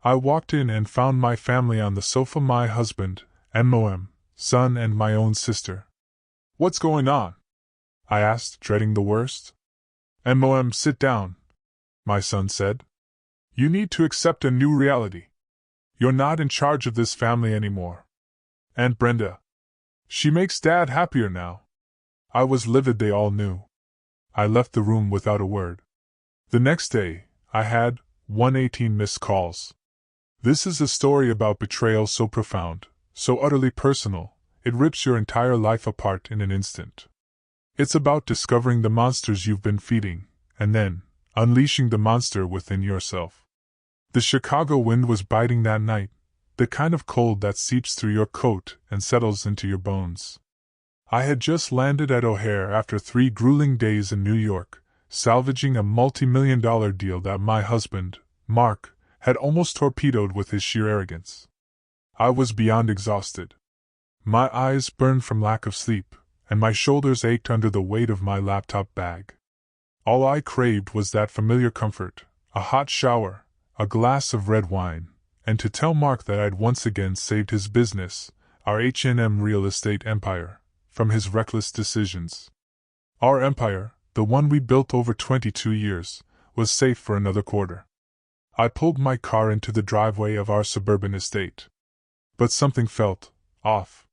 I walked in and found my family on the sofa, my husband, MOM, son, and my own sister. "What's going on?" I asked, dreading the worst. "MOM, sit down," my son said. "You need to accept a new reality. You're not in charge of this family anymore. Aunt Brenda. She makes Dad happier now." I was livid, they all knew. I left the room without a word. The next day, I had 118 missed calls. This is a story about betrayal so profound, so utterly personal, it rips your entire life apart in an instant. It's about discovering the monsters you've been feeding, and then unleashing the monster within yourself. The Chicago wind was biting that night, the kind of cold that seeps through your coat and settles into your bones. I had just landed at O'Hare after 3 grueling days in New York, salvaging a multi-million-dollar deal that my husband, Mark, had almost torpedoed with his sheer arrogance. I was beyond exhausted. My eyes burned from lack of sleep, and my shoulders ached under the weight of my laptop bag. All I craved was that familiar comfort, a hot shower, a glass of red wine, and to tell Mark that I'd once again saved his business, our H&M real estate empire, from his reckless decisions. Our empire, the one we built over 22 years, was safe for another quarter. I pulled my car into the driveway of our suburban estate. But something felt off.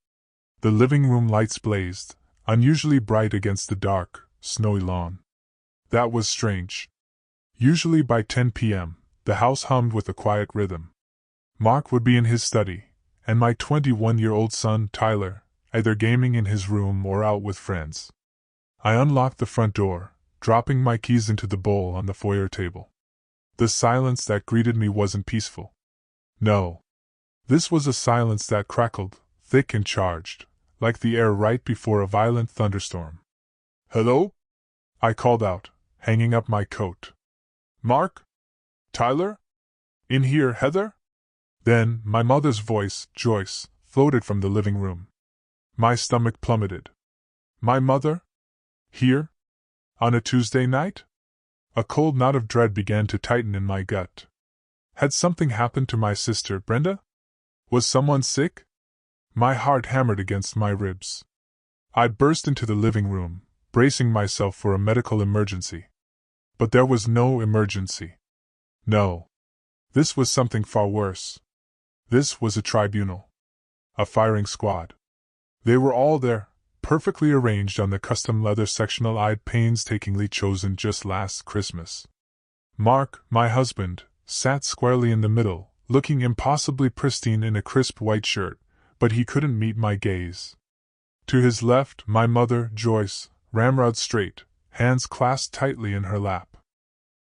The living room lights blazed, unusually bright against the dark, snowy lawn. That was strange. Usually by 10 p.m., the house hummed with a quiet rhythm. Mark would be in his study, and my 21-year-old son, Tyler, either gaming in his room or out with friends. I unlocked the front door, dropping my keys into the bowl on the foyer table. The silence that greeted me wasn't peaceful. No. This was a silence that crackled, thick and charged, like the air right before a violent thunderstorm. "Hello?" I called out, hanging up my coat. "Mark? Tyler? In here, Heather?" Then, my mother's voice, Joyce, floated from the living room. My stomach plummeted. My mother? Here? On a Tuesday night? A cold knot of dread began to tighten in my gut. Had something happened to my sister, Brenda? Was someone sick? My heart hammered against my ribs. I burst into the living room, bracing myself for a medical emergency. But there was no emergency. No. This was something far worse. This was a tribunal. A firing squad. They were all there, perfectly arranged on the custom leather sectional I'd painstakingly chosen just last Christmas. Mark, my husband, sat squarely in the middle, looking impossibly pristine in a crisp white shirt, but he couldn't meet my gaze. To his left, my mother, Joyce, ramrod straight, hands clasped tightly in her lap.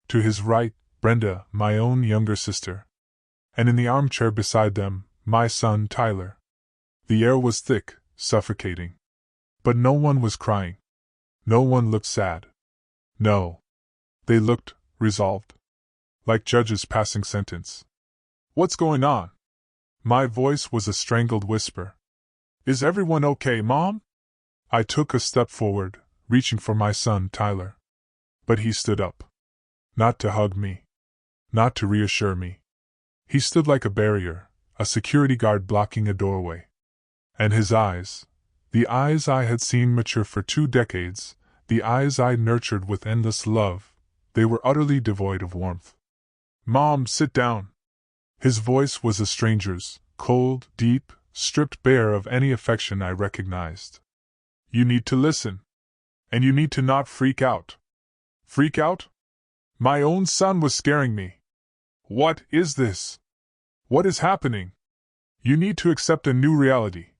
To his right, Brenda, my own younger sister. And in the armchair beside them, my son, Tyler. The air was thick, suffocating. But no one was crying. No one looked sad. No. They looked resolved. Like judges passing sentence. "What's going on?" My voice was a strangled whisper. "Is everyone okay, Mom?" I took a step forward, reaching for my son, Tyler. But he stood up. Not to hug me. Not to reassure me. He stood like a barrier, a security guard blocking a doorway. And his eyes, the eyes I had seen mature for 2 decades, the eyes I nurtured with endless love, they were utterly devoid of warmth. "Mom, sit down." His voice was a stranger's, cold, deep, stripped bare of any affection I recognized. "You need to listen. And you need to not freak out." Freak out? My own son was scaring me. "What is this? What is happening? You need to accept a new reality,"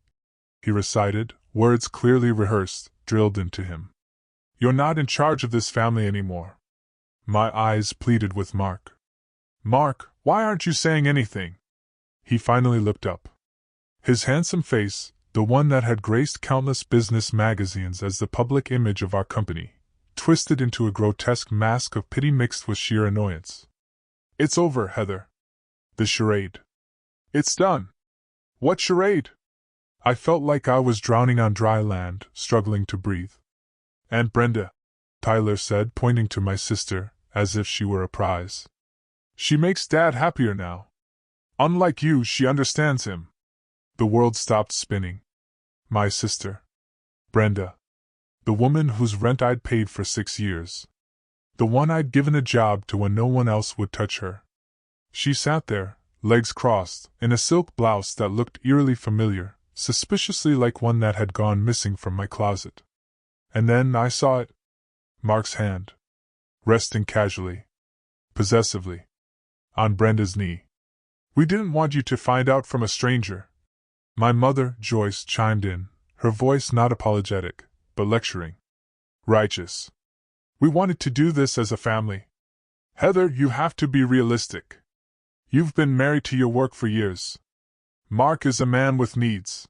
he recited, words clearly rehearsed, drilled into him. "You're not in charge of this family anymore." My eyes pleaded with Mark. "Mark, why aren't you saying anything?" He finally looked up. His handsome face, the one that had graced countless business magazines as the public image of our company, twisted into a grotesque mask of pity mixed with sheer annoyance. "It's over, Heather. The charade. It's done." "What charade?" I felt like I was drowning on dry land, struggling to breathe. "Aunt Brenda," Tyler said, pointing to my sister, as if she were a prize. "She makes Dad happier now. Unlike you, she understands him. The world stopped spinning. My sister. Brenda. The woman whose rent I'd paid for 6 years. The one I'd given a job to when no one else would touch her. She sat there, legs crossed, in a silk blouse that looked eerily familiar, suspiciously like one that had gone missing from my closet. And then I saw it. Mark's hand. Resting casually, possessively, on Brenda's knee. We didn't want you to find out from a stranger. My mother, Joyce, chimed in, her voice not apologetic, but lecturing. Righteous. We wanted to do this as a family. Heather, you have to be realistic. You've been married to your work for years. Mark is a man with needs.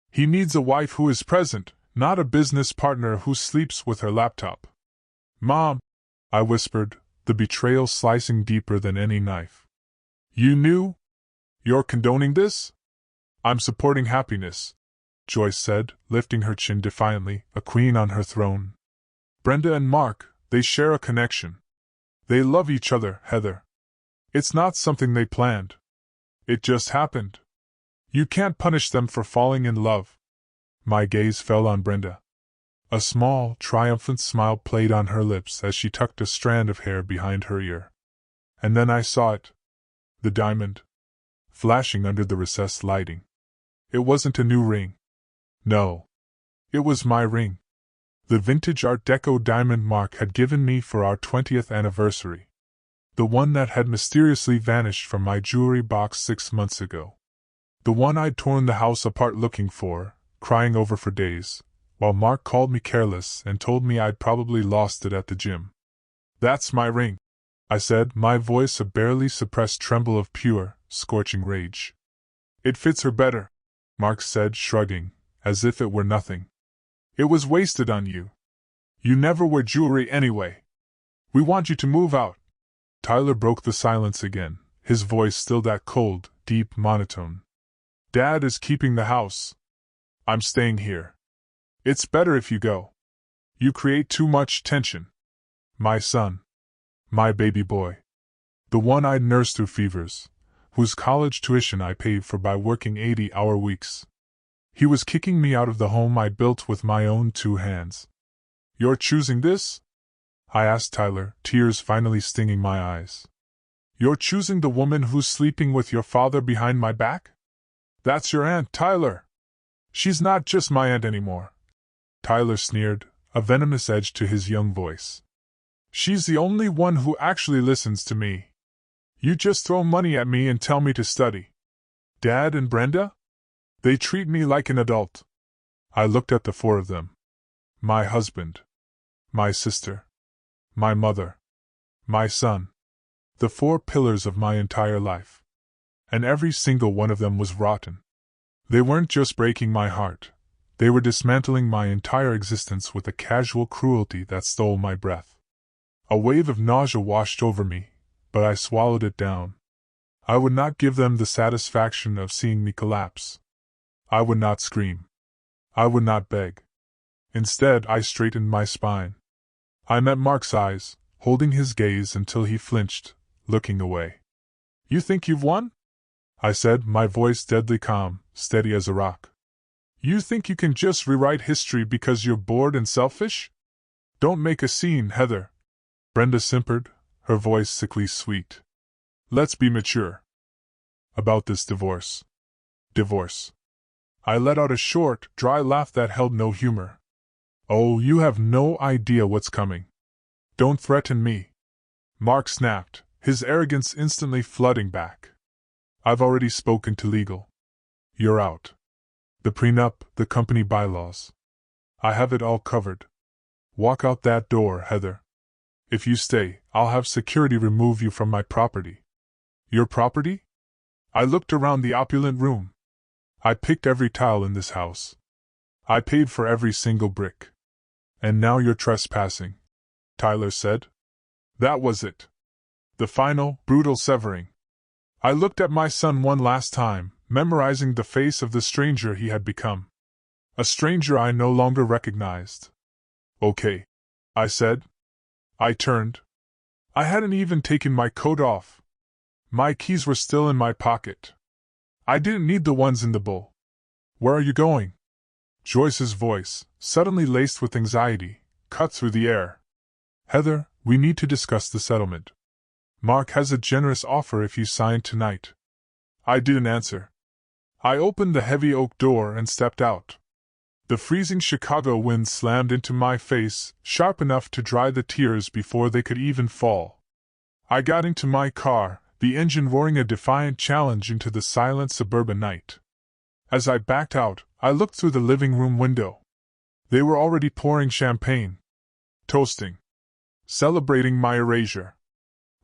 He needs a wife who is present, not a business partner who sleeps with her laptop. Mom, I whispered, the betrayal slicing deeper than any knife. You knew? You're condoning this? I'm supporting happiness, Joyce said, lifting her chin defiantly, a queen on her throne. Brenda and Mark, they share a connection. They love each other, Heather. It's not something they planned. It just happened. You can't punish them for falling in love. My gaze fell on Brenda. A small, triumphant smile played on her lips as she tucked a strand of hair behind her ear. And then I saw it. The diamond. Flashing under the recessed lighting. It wasn't a new ring. No. It was my ring. The vintage Art Deco diamond Mark had given me for our 20th anniversary. The one that had mysteriously vanished from my jewelry box 6 months ago. The one I'd torn the house apart looking for, crying over for days, while Mark called me careless and told me I'd probably lost it at the gym. That's my ring, I said, my voice a barely suppressed tremble of pure, scorching rage. It fits her better, Mark said, shrugging, as if it were nothing. It was wasted on you. You never wear jewelry anyway. We want you to move out. Tyler broke the silence again, his voice still that cold, deep monotone. Dad is keeping the house. I'm staying here. It's better if you go. You create too much tension. My son. My baby boy. The one I'd nursed through fevers, whose college tuition I paid for by working 80-hour weeks. He was kicking me out of the home I built with my own 2 hands. You're choosing this? I asked Tyler, tears finally stinging my eyes. You're choosing the woman who's sleeping with your father behind my back? That's your aunt, Tyler. She's not just my aunt anymore. Tyler sneered, a venomous edge to his young voice. She's the only one who actually listens to me. You just throw money at me and tell me to study. Dad and Brenda? They treat me like an adult. I looked at the 4 of them. My husband. My sister. My mother. My son. The 4 pillars of my entire life. And every single one of them was rotten. They weren't just breaking my heart. They were dismantling my entire existence with a casual cruelty that stole my breath. A wave of nausea washed over me, but I swallowed it down. I would not give them the satisfaction of seeing me collapse. I would not scream. I would not beg. Instead, I straightened my spine. I met Mark's eyes, holding his gaze until he flinched, looking away. You think you've won? I said, my voice deadly calm, steady as a rock. You think you can just rewrite history because you're bored and selfish? Don't make a scene, Heather. Brenda simpered, her voice sickly sweet. Let's be mature. About this divorce. Divorce. I let out a short, dry laugh that held no humor. Oh, you have no idea what's coming. Don't threaten me. Mark snapped, his arrogance instantly flooding back. I've already spoken to legal. You're out. The prenup, the company bylaws. I have it all covered. Walk out that door, Heather. If you stay, I'll have security remove you from my property. Your property? I looked around the opulent room. I picked every tile in this house. I paid for every single brick. And now you're trespassing, Tyler said. That was it. The final, brutal severing. I looked at my son one last time, memorizing the face of the stranger he had become. A stranger I no longer recognized. Okay, I said. I turned. I hadn't even taken my coat off. My keys were still in my pocket. I didn't need the ones in the bowl. Where are you going? Joyce's voice, suddenly laced with anxiety, cut through the air. Heather, we need to discuss the settlement. Mark has a generous offer if you sign tonight. I didn't answer. I opened the heavy oak door and stepped out. The freezing Chicago wind slammed into my face, sharp enough to dry the tears before they could even fall. I got into my car, the engine roaring a defiant challenge into the silent suburban night. As I backed out, I looked through the living room window. They were already pouring champagne, toasting, celebrating my erasure.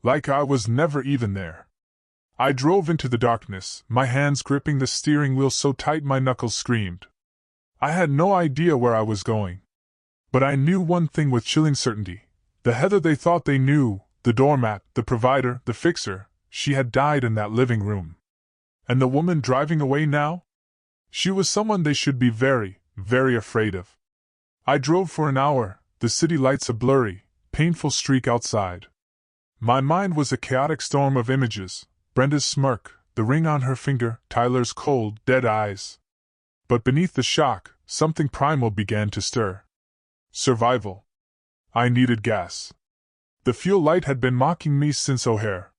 Like I was never even there. I drove into the darkness, my hands gripping the steering wheel so tight my knuckles screamed. I had no idea where I was going. But I knew one thing with chilling certainty. The Heather they thought they knew, the doormat, the provider, the fixer, she had died in that living room. And the woman driving away now? She was someone they should be very, very afraid of. I drove for an hour, the city lights a blurry, painful streak outside. My mind was a chaotic storm of images, Brenda's smirk, the ring on her finger, Tyler's cold, dead eyes. But beneath the shock, something primal began to stir. Survival. I needed gas. The fuel light had been mocking me since O'Hare.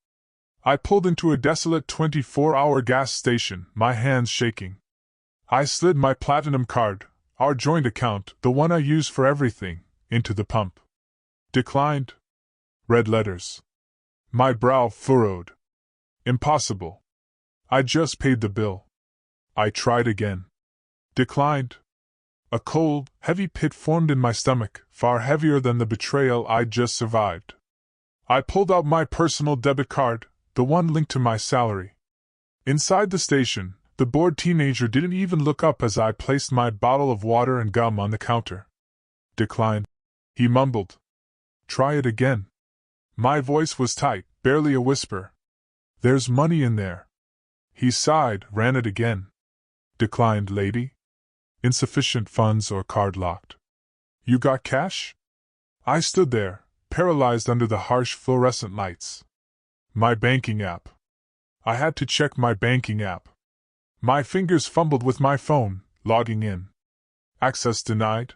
I pulled into a desolate 24-hour gas station, my hands shaking. I slid my platinum card, our joint account, the one I use for everything, into the pump. Declined. Red letters. My brow furrowed. Impossible. I just paid the bill. I tried again. Declined. A cold, heavy pit formed in my stomach, far heavier than the betrayal I'd just survived. I pulled out my personal debit card, the one linked to my salary. Inside the station, the bored teenager didn't even look up as I placed my bottle of water and gum on the counter. Decline. He mumbled. Try it again. My voice was tight, barely a whisper. There's money in there. He sighed, ran it again. Declined, lady. Insufficient funds or card locked. You got cash? I stood there, paralyzed under the harsh fluorescent lights. My banking app. I had to check my banking app. My fingers fumbled with my phone, logging in. Access denied.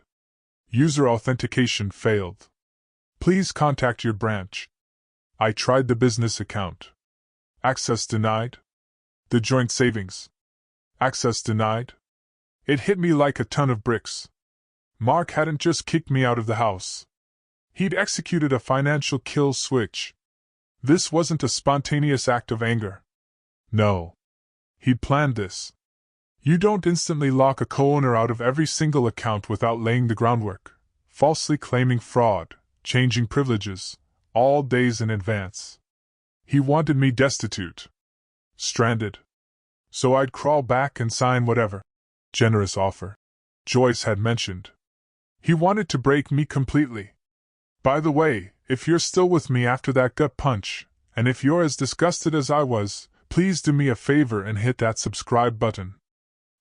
User authentication failed. Please contact your branch. I tried the business account. Access denied. The joint savings. Access denied. It hit me like a ton of bricks. Mark hadn't just kicked me out of the house. He'd executed a financial kill switch. This wasn't a spontaneous act of anger. No. He'd planned this. You don't instantly lock a co-owner out of every single account without laying the groundwork, falsely claiming fraud, changing privileges, all days in advance. He wanted me destitute. Stranded. So I'd crawl back and sign whatever generous offer Joyce had mentioned. He wanted to break me completely. By the way, if you're still with me after that gut punch, and if you're as disgusted as I was, please do me a favor and hit that subscribe button.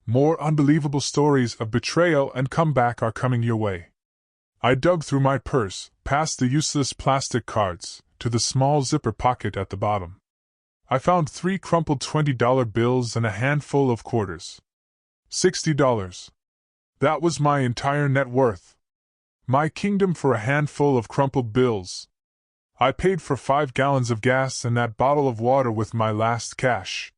More unbelievable stories of betrayal and comeback are coming your way. I dug through my purse, past the useless plastic cards, to the small zipper pocket at the bottom. I found 3 crumpled $20 bills and a handful of quarters. $60. That was my entire net worth. My kingdom for a handful of crumpled bills. I paid for 5 gallons of gas and that bottle of water with my last cash.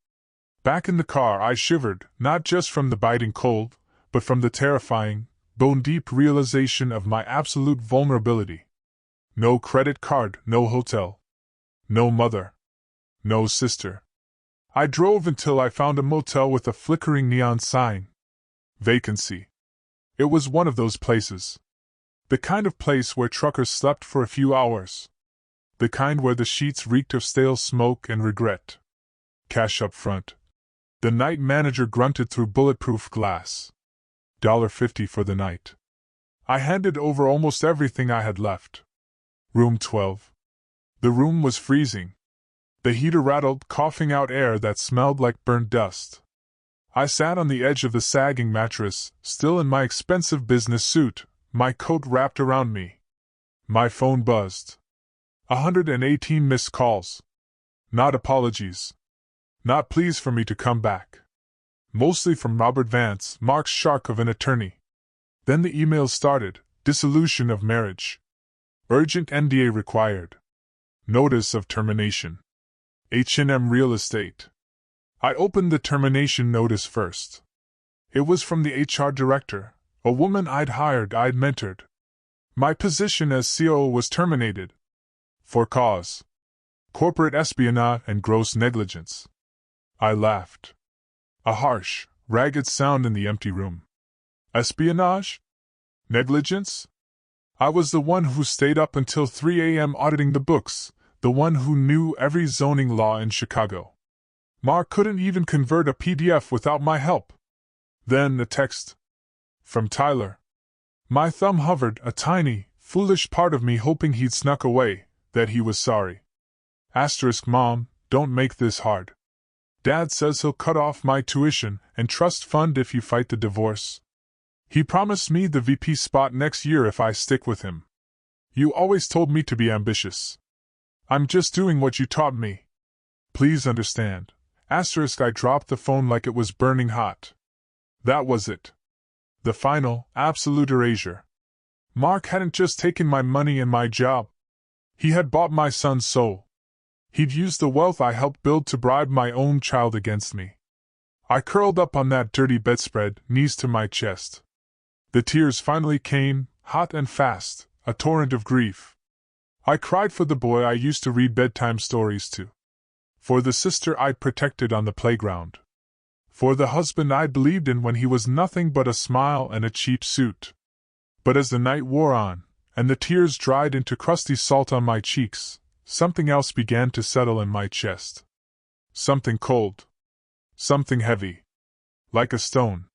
Back in the car I shivered, not just from the biting cold, but from the terrifying, bone-deep realization of my absolute vulnerability. No credit card, no hotel. No mother. No sister. I drove until I found a motel with a flickering neon sign. Vacancy. It was one of those places. The kind of place where truckers slept for a few hours. The kind where the sheets reeked of stale smoke and regret. Cash up front. The night manager grunted through bulletproof glass. $1.50 for the night. I handed over almost everything I had left. Room 12. The room was freezing. The heater rattled, coughing out air that smelled like burnt dust. I sat on the edge of the sagging mattress, still in my expensive business suit, my coat wrapped around me. My phone buzzed. 118 missed calls. Not apologies. Not pleas for me to come back. Mostly from Robert Vance, Mark's shark of an attorney. Then the emails started. Dissolution of marriage. Urgent NDA required. Notice of termination. H&M Real Estate. I opened the termination notice first. It was from the HR director, a woman I'd hired, I'd mentored. My position as COO was terminated. For cause. Corporate espionage and gross negligence. I laughed. A harsh, ragged sound in the empty room. Espionage? Negligence? I was the one who stayed up until 3 a.m. auditing the books, the one who knew every zoning law in Chicago. Mark couldn't even convert a PDF without my help. Then a text. From Tyler. My thumb hovered, a tiny, foolish part of me hoping he'd snuck away, that he was sorry. *, Mom, don't make this hard. Dad says he'll cut off my tuition and trust fund if you fight the divorce. He promised me the VP spot next year if I stick with him. You always told me to be ambitious. I'm just doing what you taught me. Please understand. *, I dropped the phone like it was burning hot. That was it. The final, absolute erasure. Mark hadn't just taken my money and my job. He had bought my son's soul. He'd used the wealth I helped build to bribe my own child against me. I curled up on that dirty bedspread, knees to my chest. The tears finally came, hot and fast, a torrent of grief. I cried for the boy I used to read bedtime stories to. For the sister I'd protected on the playground. For the husband I'd believed in when he was nothing but a smile and a cheap suit. But as the night wore on, and the tears dried into crusty salt on my cheeks, something else began to settle in my chest. Something cold. Something heavy. Like a stone.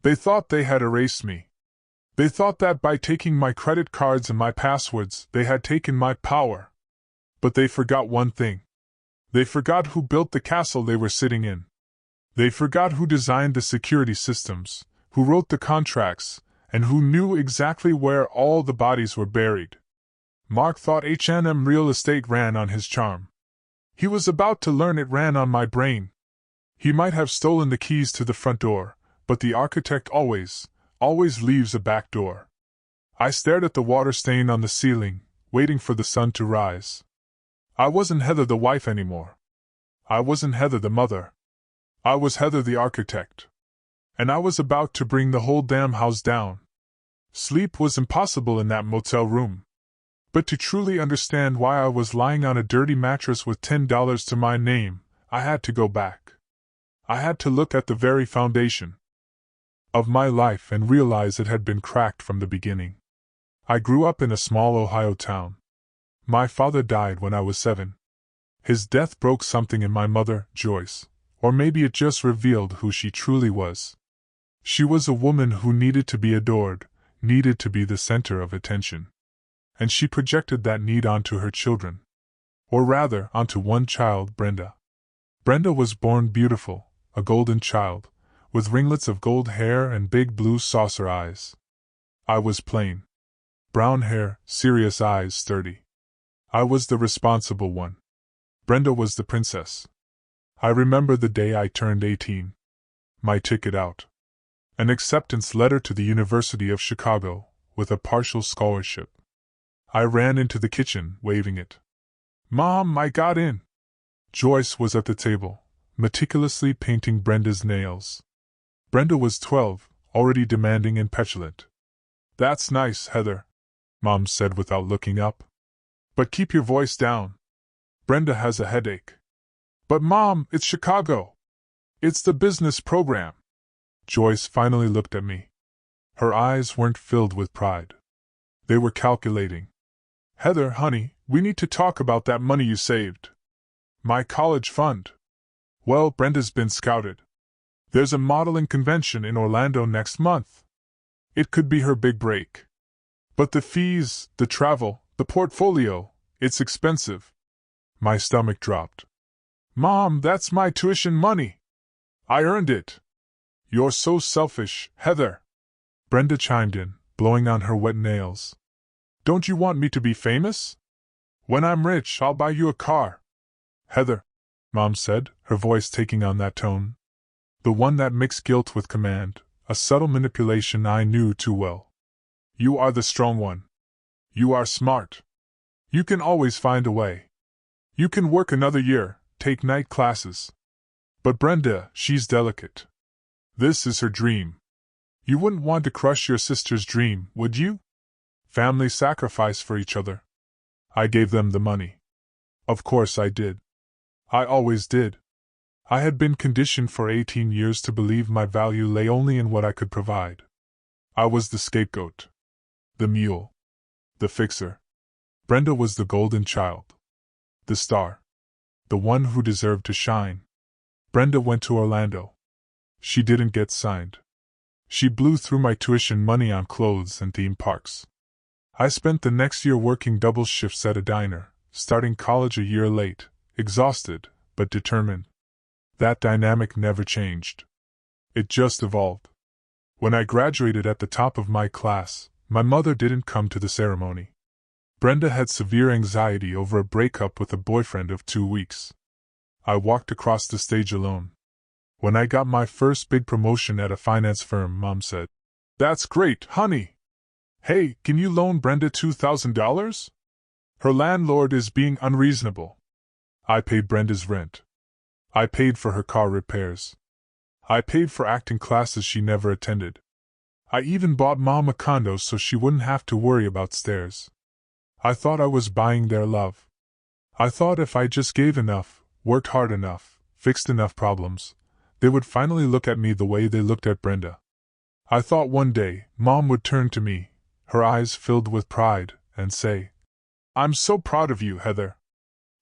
They thought they had erased me. They thought that by taking my credit cards and my passwords, they had taken my power. But they forgot one thing. They forgot who built the castle they were sitting in. They forgot who designed the security systems, who wrote the contracts, and who knew exactly where all the bodies were buried. Mark thought H&M Real Estate ran on his charm. He was about to learn it ran on my brain. He might have stolen the keys to the front door, but the architect always leaves a back door. I stared at the water stain on the ceiling, waiting for the sun to rise. I wasn't Heather the wife anymore. I wasn't Heather the mother. I was Heather the architect. And I was about to bring the whole damn house down. Sleep was impossible in that motel room. But to truly understand why I was lying on a dirty mattress with $10 to my name, I had to go back. I had to look at the very foundation of my life and realize it had been cracked from the beginning. I grew up in a small Ohio town. My father died when I was 7. His death broke something in my mother, Joyce, or maybe it just revealed who she truly was. She was a woman who needed to be adored, needed to be the center of attention. And she projected that need onto her children. Or rather, onto one child, Brenda. Brenda was born beautiful, a golden child, with ringlets of gold hair and big blue saucer eyes. I was plain. Brown hair, serious eyes, sturdy. I was the responsible one. Brenda was the princess. I remember the day I turned 18. My ticket out. An acceptance letter to the University of Chicago, with a partial scholarship. I ran into the kitchen, waving it. Mom, I got in. Joyce was at the table, meticulously painting Brenda's nails. Brenda was 12, already demanding and petulant. That's nice, Heather, Mom said without looking up. But keep your voice down. Brenda has a headache. But Mom, it's Chicago. It's the business program. Joyce finally looked at me. Her eyes weren't filled with pride. They were calculating. Heather, honey, we need to talk about that money you saved. My college fund. Well, Brenda's been scouted. There's a modeling convention in Orlando next month. It could be her big break. But the fees, the travel, the portfolio, it's expensive. My stomach dropped. Mom, that's my tuition money. I earned it. You're so selfish, Heather. Brenda chimed in, blowing on her wet nails. Don't you want me to be famous? When I'm rich, I'll buy you a car. Heather, Mom said, her voice taking on that tone. The one that mixed guilt with command, a subtle manipulation I knew too well. You are the strong one. You are smart. You can always find a way. You can work another year, take night classes. But Brenda, she's delicate. This is her dream. You wouldn't want to crush your sister's dream, would you? Family sacrifice for each other. I gave them the money. Of course I did. I always did. I had been conditioned for 18 years to believe my value lay only in what I could provide. I was the scapegoat. The mule. The fixer. Brenda was the golden child. The star. The one who deserved to shine. Brenda went to Orlando. She didn't get signed. She blew through my tuition money on clothes and theme parks. I spent the next year working double shifts at a diner, starting college a year late, exhausted, but determined. That dynamic never changed. It just evolved. When I graduated at the top of my class, my mother didn't come to the ceremony. Brenda had severe anxiety over a breakup with a boyfriend of 2 weeks. I walked across the stage alone. When I got my first big promotion at a finance firm, Mom said, "That's great, honey. Hey, can you loan Brenda $2,000? Her landlord is being unreasonable." I paid Brenda's rent. I paid for her car repairs. I paid for acting classes she never attended. I even bought Mom a condo so she wouldn't have to worry about stairs. I thought I was buying their love. I thought if I just gave enough, worked hard enough, fixed enough problems, they would finally look at me the way they looked at Brenda. I thought one day, Mom would turn to me, her eyes filled with pride, and say, "I'm so proud of you, Heather.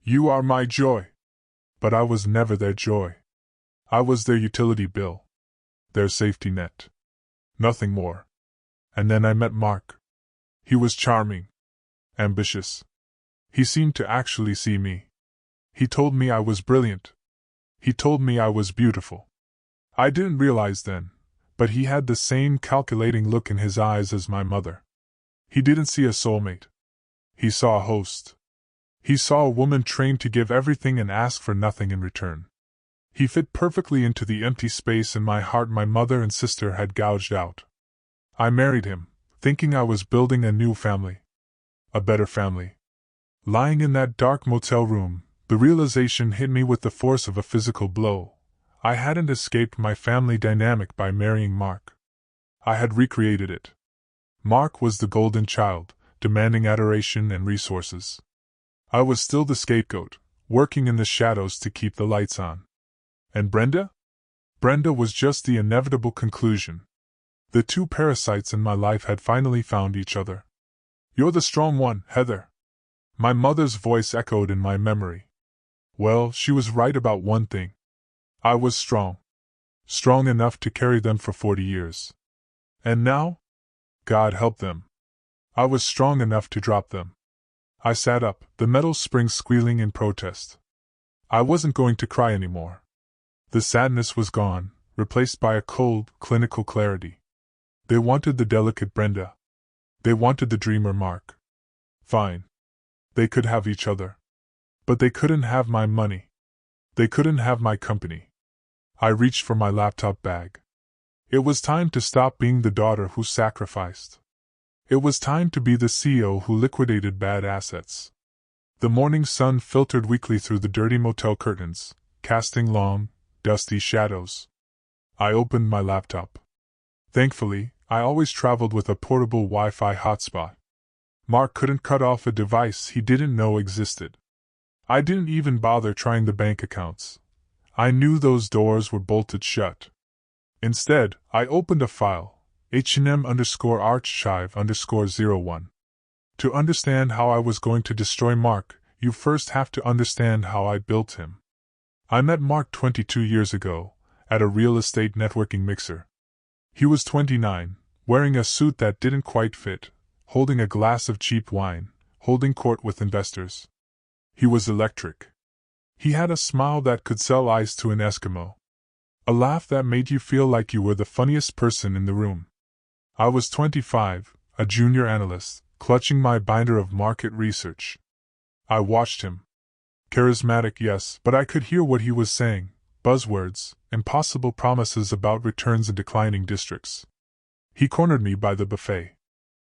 You are my joy." But I was never their joy. I was their utility bill. Their safety net. Nothing more. And then I met Mark. He was charming. Ambitious. He seemed to actually see me. He told me I was brilliant. He told me I was beautiful. I didn't realize then, but he had the same calculating look in his eyes as my mother. He didn't see a soulmate. He saw a host. He saw a woman trained to give everything and ask for nothing in return. He fit perfectly into the empty space in my heart my mother and sister had gouged out. I married him, thinking I was building a new family. A better family. Lying in that dark motel room, the realization hit me with the force of a physical blow. I hadn't escaped my family dynamic by marrying Mark. I had recreated it. Mark was the golden child, demanding adoration and resources. I was still the scapegoat, working in the shadows to keep the lights on. And Brenda? Brenda was just the inevitable conclusion. The two parasites in my life had finally found each other. "You're the strong one, Heather." My mother's voice echoed in my memory. Well, she was right about one thing. I was strong. Strong enough to carry them for 40 years. And now? God help them. I was strong enough to drop them. I sat up, the metal springs squealing in protest. I wasn't going to cry anymore. The sadness was gone, replaced by a cold, clinical clarity. They wanted the delicate Brenda. They wanted the dreamer Mark. Fine. They could have each other. But they couldn't have my money. They couldn't have my company. I reached for my laptop bag. It was time to stop being the daughter who sacrificed. It was time to be the CEO who liquidated bad assets. The morning sun filtered weakly through the dirty motel curtains, casting long, dusty shadows. I opened my laptop. Thankfully, I always traveled with a portable Wi-Fi hotspot. Mark couldn't cut off a device he didn't know existed. I didn't even bother trying the bank accounts. I knew those doors were bolted shut. Instead, I opened a file, HM_archive_01. To understand how I was going to destroy Mark, you first have to understand how I built him. I met Mark 22 years ago, at a real estate networking mixer. He was 29, wearing a suit that didn't quite fit, holding a glass of cheap wine, holding court with investors. He was electric. He had a smile that could sell ice to an Eskimo. A laugh that made you feel like you were the funniest person in the room. I was 25, a junior analyst, clutching my binder of market research. I watched him. Charismatic, yes, but I could hear what he was saying. Buzzwords, impossible promises about returns in declining districts. He cornered me by the buffet.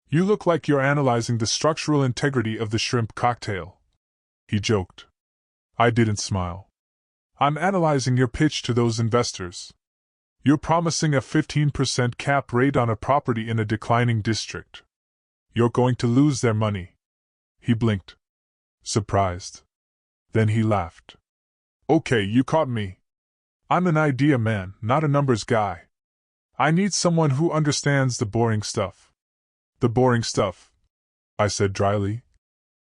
You look like you're analyzing the structural integrity of the shrimp cocktail. He joked. I didn't smile. I'm analyzing your pitch to those investors. You're promising a 15% cap rate on a property in a declining district. You're going to lose their money. He blinked. Surprised. Then he laughed. Okay, you caught me. I'm an idea man, not a numbers guy. I need someone who understands the boring stuff. The boring stuff, I said dryly,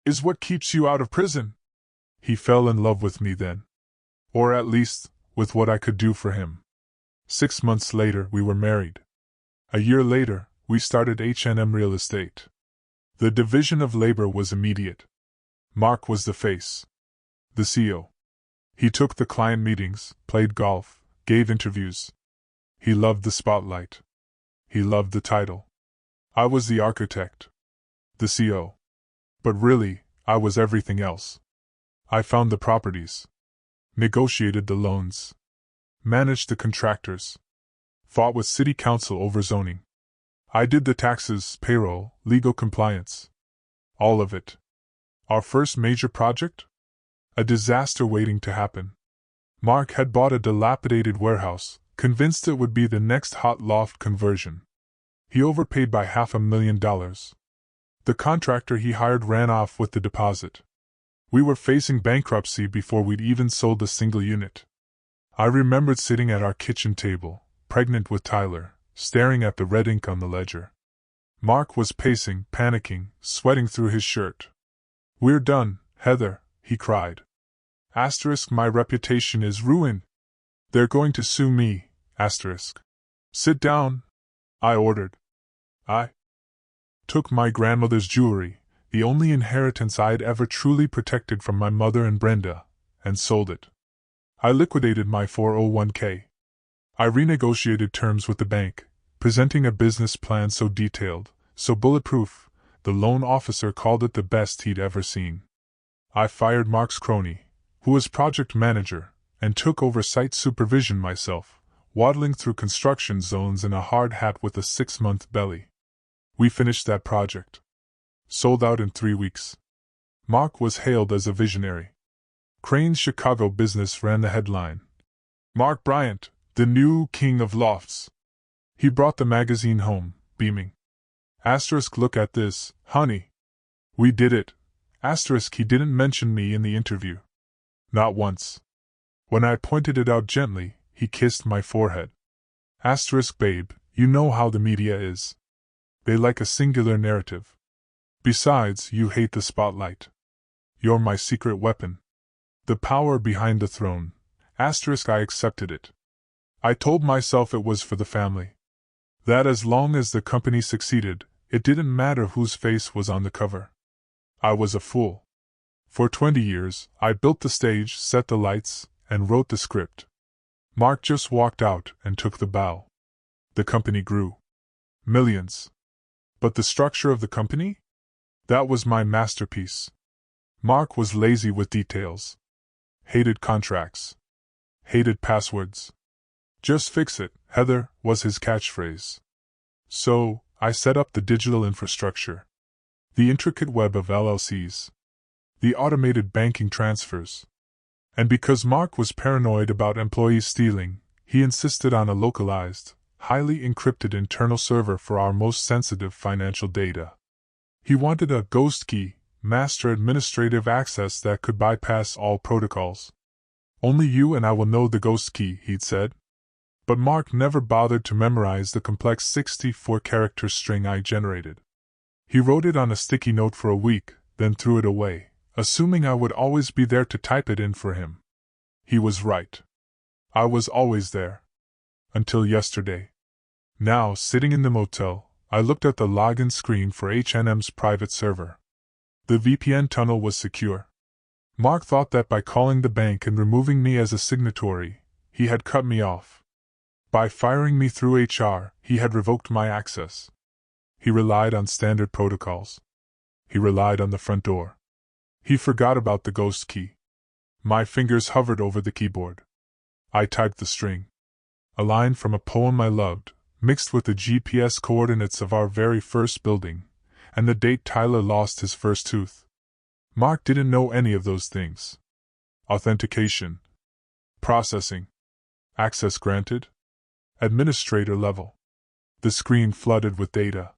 is what keeps you out of prison. He fell in love with me then. Or at least, with what I could do for him. 6 months later, we were married. A year later, we started H&M Real Estate. The division of labor was immediate. Mark was the face. The CEO. He took the client meetings, played golf, gave interviews. He loved the spotlight. He loved the title. I was the architect. The CEO. But really, I was everything else. I found the properties. Negotiated the loans. Managed the contractors. Fought with city council over zoning. I did the taxes, payroll, legal compliance. All of it. Our first major project? A disaster waiting to happen. Mark had bought a dilapidated warehouse, convinced it would be the next hot loft conversion. He overpaid by $500,000. The contractor he hired ran off with the deposit. We were facing bankruptcy before we'd even sold a single unit. I remembered sitting at our kitchen table, pregnant with Tyler, staring at the red ink on the ledger. Mark was pacing, panicking, sweating through his shirt. We're done, Heather, he cried. Asterisk, my reputation is ruined. They're going to sue me, asterisk. Sit down, I ordered. I took my grandmother's jewelry, the only inheritance I'd ever truly protected from my mother and Brenda, and sold it. I liquidated my 401k. I renegotiated terms with the bank, presenting a business plan so detailed, so bulletproof, the loan officer called it the best he'd ever seen. I fired Mark's crony, who was project manager, and took over site supervision myself, waddling through construction zones in a hard hat with a 6-month belly. We finished that project. Sold out in 3 weeks. Mark was hailed as a visionary. Crane's Chicago Business ran the headline. Mark Bryant, the new king of lofts. He brought the magazine home, beaming. Asterisk, look at this, honey. We did it. Asterisk, he didn't mention me in the interview. Not once. When I pointed it out gently, he kissed my forehead. Asterisk, babe, you know how the media is. They like a singular narrative. Besides, you hate the spotlight. You're my secret weapon. The power behind the throne. Asterisk, I accepted it. I told myself it was for the family. That as long as the company succeeded, it didn't matter whose face was on the cover. I was a fool. For 20 years, I built the stage, set the lights, and wrote the script. Mark just walked out and took the bow. The company grew. Millions. But the structure of the company? That was my masterpiece. Mark was lazy with details. Hated contracts. Hated passwords. Just fix it, Heather, was his catchphrase. So, I set up the digital infrastructure. The intricate web of LLCs. The automated banking transfers. And because Mark was paranoid about employees stealing, he insisted on a localized, highly encrypted internal server for our most sensitive financial data. He wanted a ghost key, master administrative access that could bypass all protocols. Only you and I will know the ghost key, he'd said. But Mark never bothered to memorize the complex 64-character string I generated. He wrote it on a sticky note for a week, then threw it away, assuming I would always be there to type it in for him. He was right. I was always there. Until yesterday. Now, sitting in the motel, I looked at the login screen for H&M's private server. The VPN tunnel was secure. Mark thought that by calling the bank and removing me as a signatory, he had cut me off. By firing me through HR, he had revoked my access. He relied on standard protocols. He relied on the front door. He forgot about the ghost key. My fingers hovered over the keyboard. I typed the string. A line from a poem I loved, mixed with the GPS coordinates of our very first building, and the date Tyler lost his first tooth. Mark didn't know any of those things. Authentication. Processing. Access granted. Administrator level. The screen flooded with data.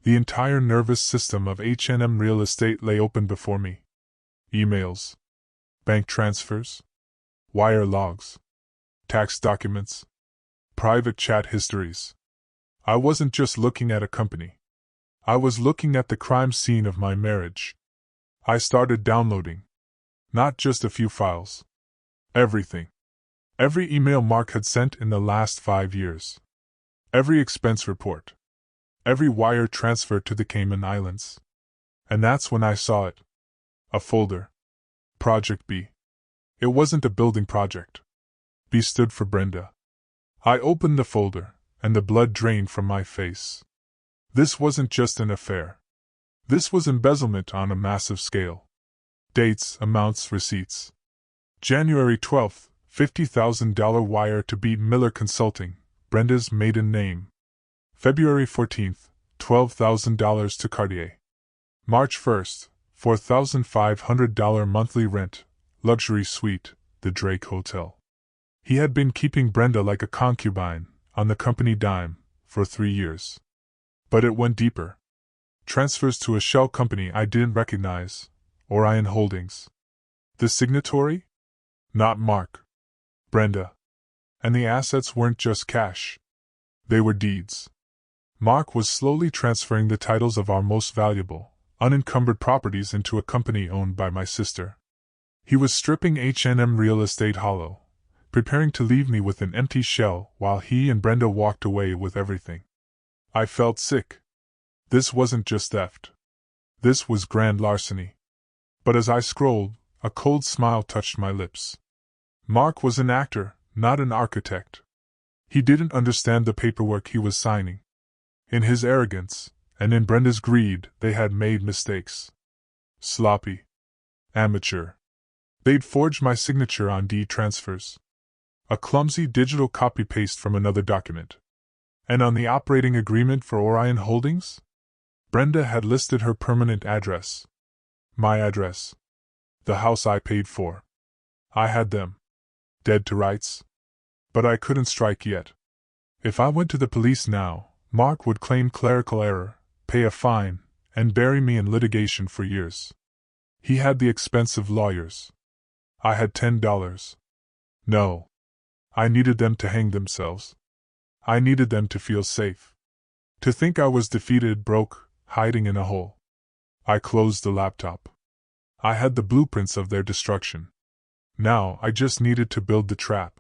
The entire nervous system of H&M Real Estate lay open before me. Emails. Bank transfers. Wire logs. Tax documents. Private chat histories. I wasn't just looking at a company. I was looking at the crime scene of my marriage. I started downloading. Not just a few files. Everything. Every email Mark had sent in the last 5 years. Every expense report. Every wire transfer to the Cayman Islands. And that's when I saw it. A folder. Project B. It wasn't a building project. B stood for Brenda. I opened the folder, and the blood drained from my face. This wasn't just an affair. This was embezzlement on a massive scale. Dates, amounts, receipts. January 12th, $50,000 wire to B. Miller Consulting, Brenda's maiden name. February 14th, $12,000 to Cartier. March 1st, $4,500 monthly rent, luxury suite, the Drake Hotel. He had been keeping Brenda like a concubine, on the company dime, for 3 years. But it went deeper. Transfers to a shell company I didn't recognize, Orion Holdings. The signatory? Not Mark. Brenda. And the assets weren't just cash. They were deeds. Mark was slowly transferring the titles of our most valuable, unencumbered properties into a company owned by my sister. He was stripping H&M Real Estate hollow, preparing to leave me with an empty shell while he and Brenda walked away with everything. I felt sick. This wasn't just theft. This was grand larceny. But as I scrolled, a cold smile touched my lips. Mark was an actor, not an architect. He didn't understand the paperwork he was signing. In his arrogance, and in Brenda's greed, they had made mistakes. Sloppy. Amateur. They'd forged my signature on deed transfers. A clumsy digital copy-paste from another document. And on the operating agreement for Orion Holdings? Brenda had listed her permanent address. My address. The house I paid for. I had them. Dead to rights. But I couldn't strike yet. If I went to the police now, Mark would claim clerical error, pay a fine, and bury me in litigation for years. He had the expensive lawyers. I had $10. No. I needed them to hang themselves. I needed them to feel safe. To think I was defeated, broke, hiding in a hole. I closed the laptop. I had the blueprints of their destruction. Now I just needed to build the trap.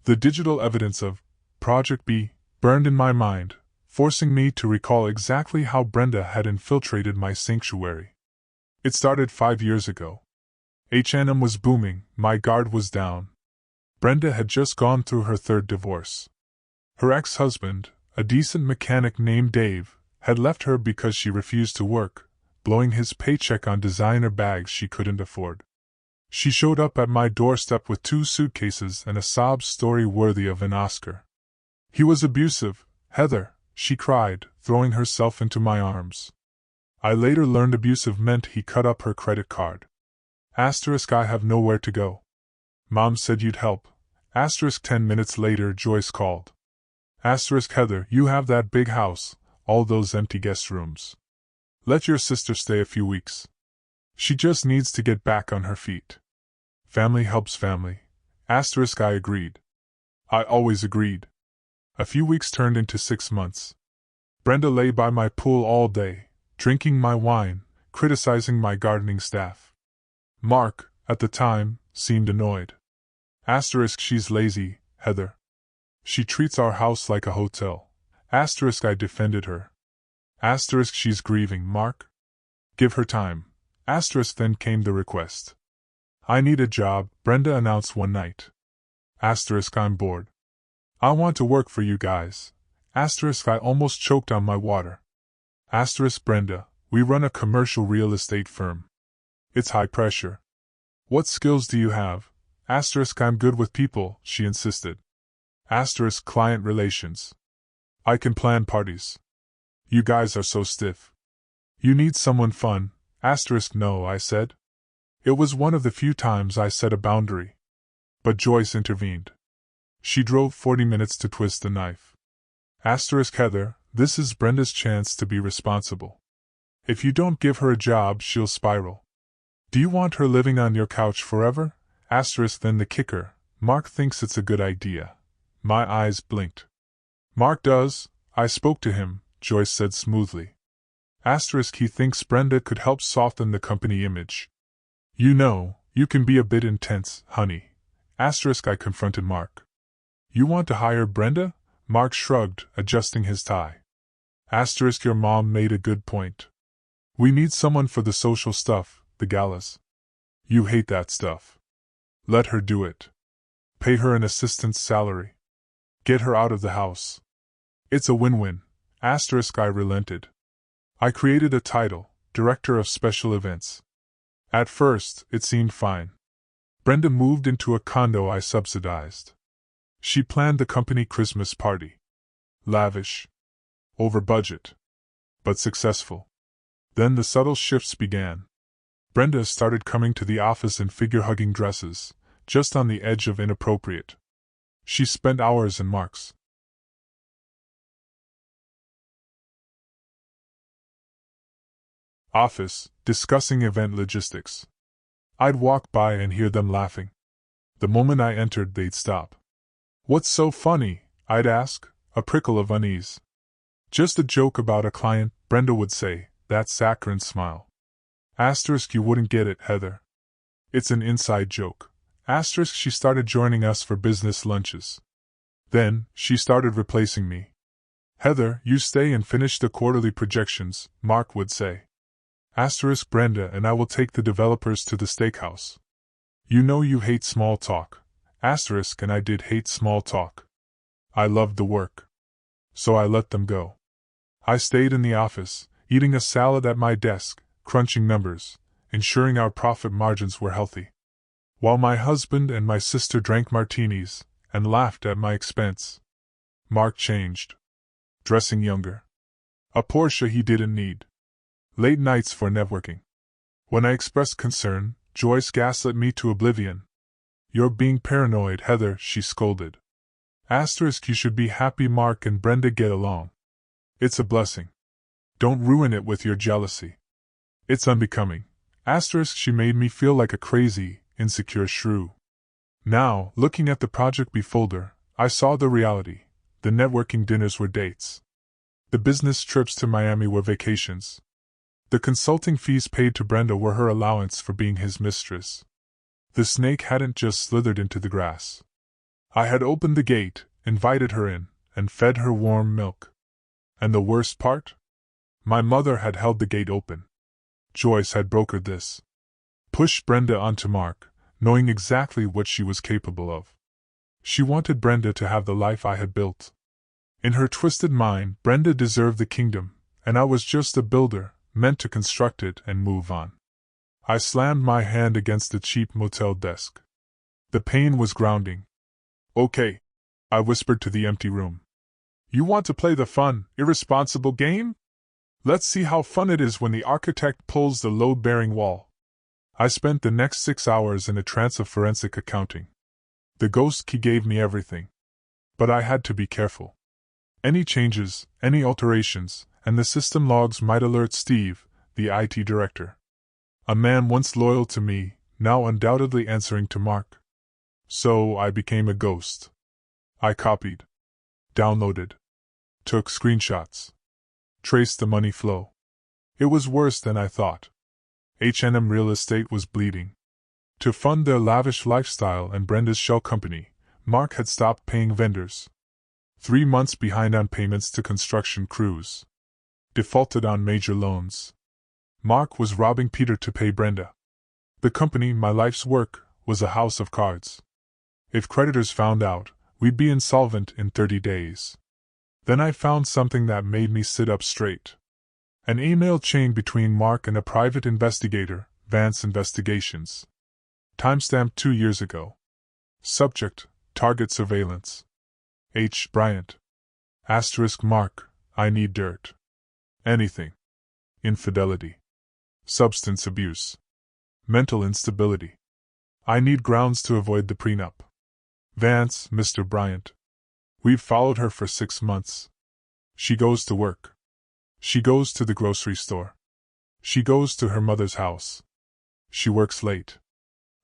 The digital evidence of Project B burned in my mind, forcing me to recall exactly how Brenda had infiltrated my sanctuary. It started 5 years ago. H&M was booming, my guard was down. Brenda had just gone through her 3rd divorce. Her ex-husband, a decent mechanic named Dave, had left her because she refused to work, blowing his paycheck on designer bags she couldn't afford. She showed up at my doorstep with 2 suitcases and a sob story worthy of an Oscar. He was abusive, Heather, she cried, throwing herself into my arms. I later learned abusive meant he cut up her credit card. I have nowhere to go. Mom said you'd help. 10 minutes later Joyce called. Heather, you have that big house, all those empty guest rooms. Let your sister stay a few weeks. She just needs to get back on her feet. Family helps family. I agreed. I always agreed. A few weeks turned into 6 months. Brenda lay by my pool all day, drinking my wine, criticizing my gardening staff. Mark, at the time, seemed annoyed. She's lazy, Heather. She treats our house like a hotel. I defended her. She's grieving, Mark. Give her time. Then came the request. I need a job, Brenda announced one night. I'm bored. I want to work for you guys. I almost choked on my water. Brenda, we run a commercial real estate firm. It's high pressure. What skills do you have? I'm good with people, she insisted. Client relations. I can plan parties. You guys are so stiff. You need someone fun. No, I said. It was one of the few times I set a boundary. But Joyce intervened. She drove 40 minutes to twist the knife. Heather, this is Brenda's chance to be responsible. If you don't give her a job, she'll spiral. Do you want her living on your couch forever? Then the kicker, Mark thinks it's a good idea. My eyes blinked. Mark does, I spoke to him, Joyce said smoothly. He thinks Brenda could help soften the company image. You know, you can be a bit intense, honey. I confronted Mark. You want to hire Brenda? Mark shrugged, adjusting his tie. Your mom made a good point. We need someone for the social stuff, the galas. You hate that stuff. Let her do it. Pay her an assistant's salary. Get her out of the house. It's a win-win. I relented. I created a title, Director of Special Events. At first, it seemed fine. Brenda moved into a condo I subsidized. She planned the company Christmas party. Lavish. Over budget. But successful. Then the subtle shifts began. Brenda started coming to the office in figure-hugging dresses, just on the edge of inappropriate. She spent hours in Mark's office, discussing event logistics. I'd walk by and hear them laughing. The moment I entered, they'd stop. What's so funny? I'd ask, a prickle of unease. Just a joke about a client, Brenda would say, that saccharine smile. You wouldn't get it, Heather. It's an inside joke. She started joining us for business lunches. Then, she started replacing me. Heather, you stay and finish the quarterly projections, Mark would say. Brenda and I will take the developers to the steakhouse. You know you hate small talk. And I did hate small talk. I loved the work. So I let them go. I stayed in the office, eating a salad at my desk, crunching numbers, ensuring our profit margins were healthy. While my husband and my sister drank martinis and laughed at my expense. Mark changed. Dressing younger. A Porsche he didn't need. Late nights for networking. When I expressed concern, Joyce gaslit me to oblivion. You're being paranoid, Heather, she scolded. You should be happy Mark and Brenda get along. It's a blessing. Don't ruin it with your jealousy. It's unbecoming. She made me feel like a crazy, insecure shrew. Now, looking at the project B folder, I saw the reality. The networking dinners were dates. The business trips to Miami were vacations. The consulting fees paid to Brenda were her allowance for being his mistress. The snake hadn't just slithered into the grass. I had opened the gate, invited her in, and fed her warm milk. And the worst part? My mother had held the gate open. Joyce had brokered this. Pushed Brenda onto Mark, knowing exactly what she was capable of. She wanted Brenda to have the life I had built. In her twisted mind, Brenda deserved the kingdom, and I was just a builder, meant to construct it and move on. I slammed my hand against the cheap motel desk. The pain was grounding. Okay, I whispered to the empty room. You want to play the fun, irresponsible game? Let's see how fun it is when the architect pulls the load-bearing wall. I spent the next 6 hours in a trance of forensic accounting. The ghost key gave me everything. But I had to be careful. Any changes, any alterations, and the system logs might alert Steve, the IT director. A man once loyal to me, now undoubtedly answering to Mark. So I became a ghost. I copied, downloaded, took screenshots, traced the money flow. It was worse than I thought. H&M Real Estate was bleeding. To fund their lavish lifestyle and Brenda's shell company, Mark had stopped paying vendors. 3 months behind on payments to construction crews. Defaulted on major loans. Mark was robbing Peter to pay Brenda. The company, my life's work, was a house of cards. If creditors found out, we'd be insolvent in 30 days. Then I found something that made me sit up straight. An email chain between Mark and a private investigator, Vance Investigations. Timestamp 2 years ago. Subject, target surveillance. H. Bryant. Mark, I need dirt. Anything. Infidelity. Substance abuse. Mental instability. I need grounds to avoid the prenup. Vance, Mr. Bryant. We've followed her for 6 months. She goes to work. She goes to the grocery store. She goes to her mother's house. She works late.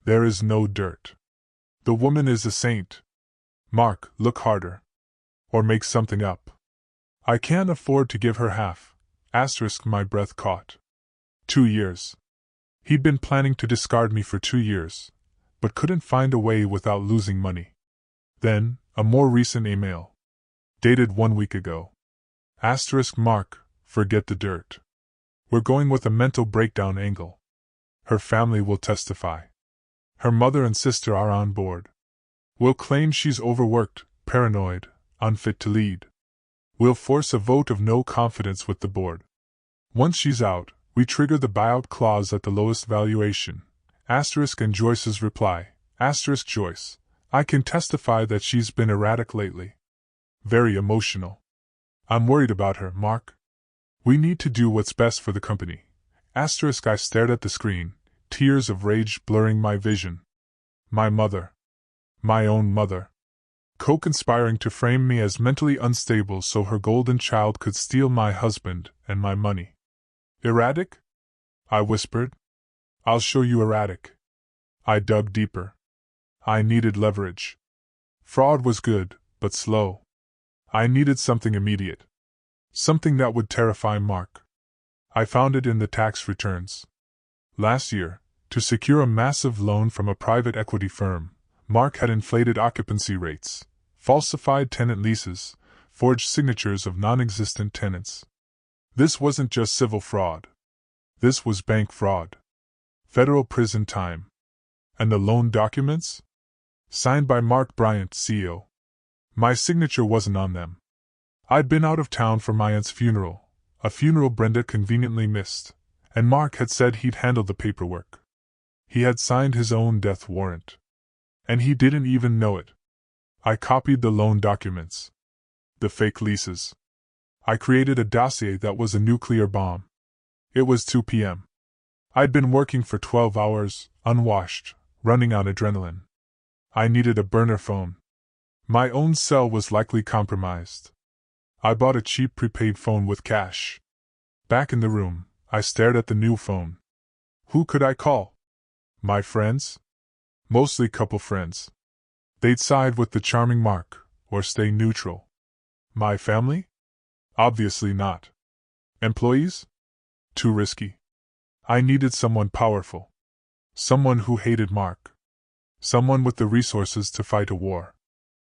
There is no dirt. The woman is a saint. Mark, look harder. Or make something up. I can't afford to give her half. My breath caught. 2 years. He'd been planning to discard me for 2 years, but couldn't find a way without losing money. Then, a more recent email. Dated 1 week ago. Mark, forget the dirt. We're going with a mental breakdown angle. Her family will testify. Her mother and sister are on board. We'll claim she's overworked, paranoid, unfit to lead. We'll force a vote of no confidence with the board. Once she's out, we trigger the buyout clause at the lowest valuation. And Joyce's reply. Joyce. I can testify that she's been erratic lately. Very emotional. I'm worried about her, Mark. We need to do what's best for the company. I stared at the screen, tears of rage blurring my vision. My mother. My own mother. Co-conspiring to frame me as mentally unstable so her golden child could steal my husband and my money. Erratic? I whispered. I'll show you erratic. I dug deeper. I needed leverage. Fraud was good, but slow. I needed something immediate. Something that would terrify Mark. I found it in the tax returns. Last year, to secure a massive loan from a private equity firm, Mark had inflated occupancy rates, falsified tenant leases, forged signatures of non-existent tenants. This wasn't just civil fraud. This was bank fraud. Federal prison time. And the loan documents? Signed by Mark Bryant, CEO. My signature wasn't on them. I'd been out of town for my aunt's funeral, a funeral Brenda conveniently missed, and Mark had said he'd handle the paperwork. He had signed his own death warrant. And he didn't even know it. I copied the loan documents. The fake leases. I created a dossier that was a nuclear bomb. It was 2 p.m. I'd been working for 12 hours, unwashed, running on adrenaline. I needed a burner phone. My own cell was likely compromised. I bought a cheap prepaid phone with cash. Back in the room, I stared at the new phone. Who could I call? My friends? Mostly couple friends. They'd side with the charming Mark, or stay neutral. My family? Obviously not. Employees? Too risky. I needed someone powerful. Someone who hated Mark. Someone with the resources to fight a war.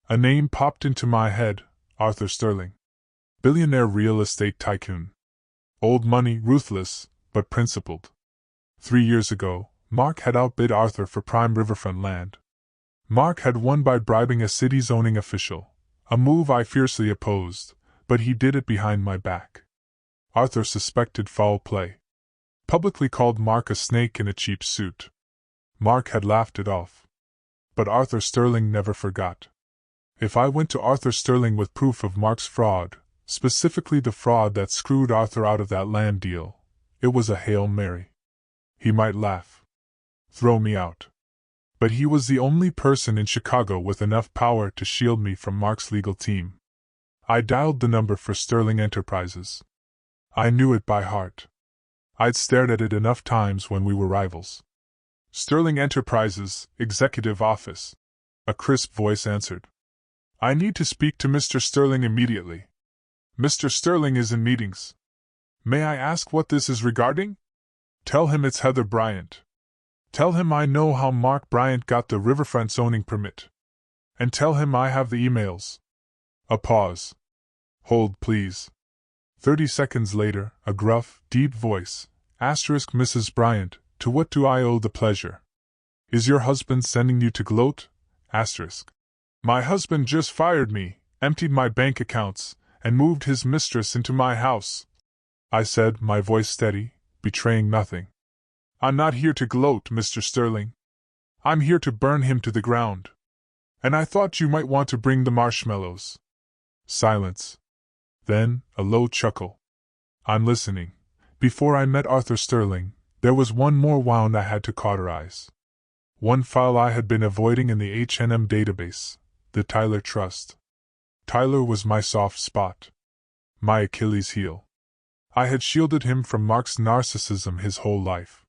A name popped into my head, Arthur Sterling. Billionaire real estate tycoon. Old money, ruthless, but principled. 3 years ago, Mark had outbid Arthur for prime riverfront land. Mark had won by bribing a city zoning official, a move I fiercely opposed, but he did it behind my back. Arthur suspected foul play. Publicly called Mark a snake in a cheap suit. Mark had laughed it off. But Arthur Sterling never forgot. If I went to Arthur Sterling with proof of Mark's fraud, specifically the fraud that screwed Arthur out of that land deal, it was a Hail Mary. He might laugh. Throw me out. But he was the only person in Chicago with enough power to shield me from Mark's legal team. I dialed the number for Sterling Enterprises. I knew it by heart. I'd stared at it enough times when we were rivals. Sterling Enterprises, Executive Office. A crisp voice answered. I need to speak to Mr. Sterling immediately. Mr. Sterling is in meetings. May I ask what this is regarding? Tell him it's Heather Bryant. Tell him I know how Mark Bryant got the riverfront zoning permit. And tell him I have the emails. A pause. Hold, please. 30 seconds later, a gruff, deep voice. Mrs. Bryant, to what do I owe the pleasure? Is your husband sending you to gloat? My husband just fired me, emptied my bank accounts, and moved his mistress into my house. I said, my voice steady, betraying nothing. I'm not here to gloat, Mr. Sterling. I'm here to burn him to the ground. And I thought you might want to bring the marshmallows. Silence. Then, a low chuckle. I'm listening. Before I met Arthur Sterling, there was one more wound I had to cauterize. One file I had been avoiding in the H&M database, the Tyler Trust. Tyler was my soft spot. My Achilles heel. I had shielded him from Mark's narcissism his whole life.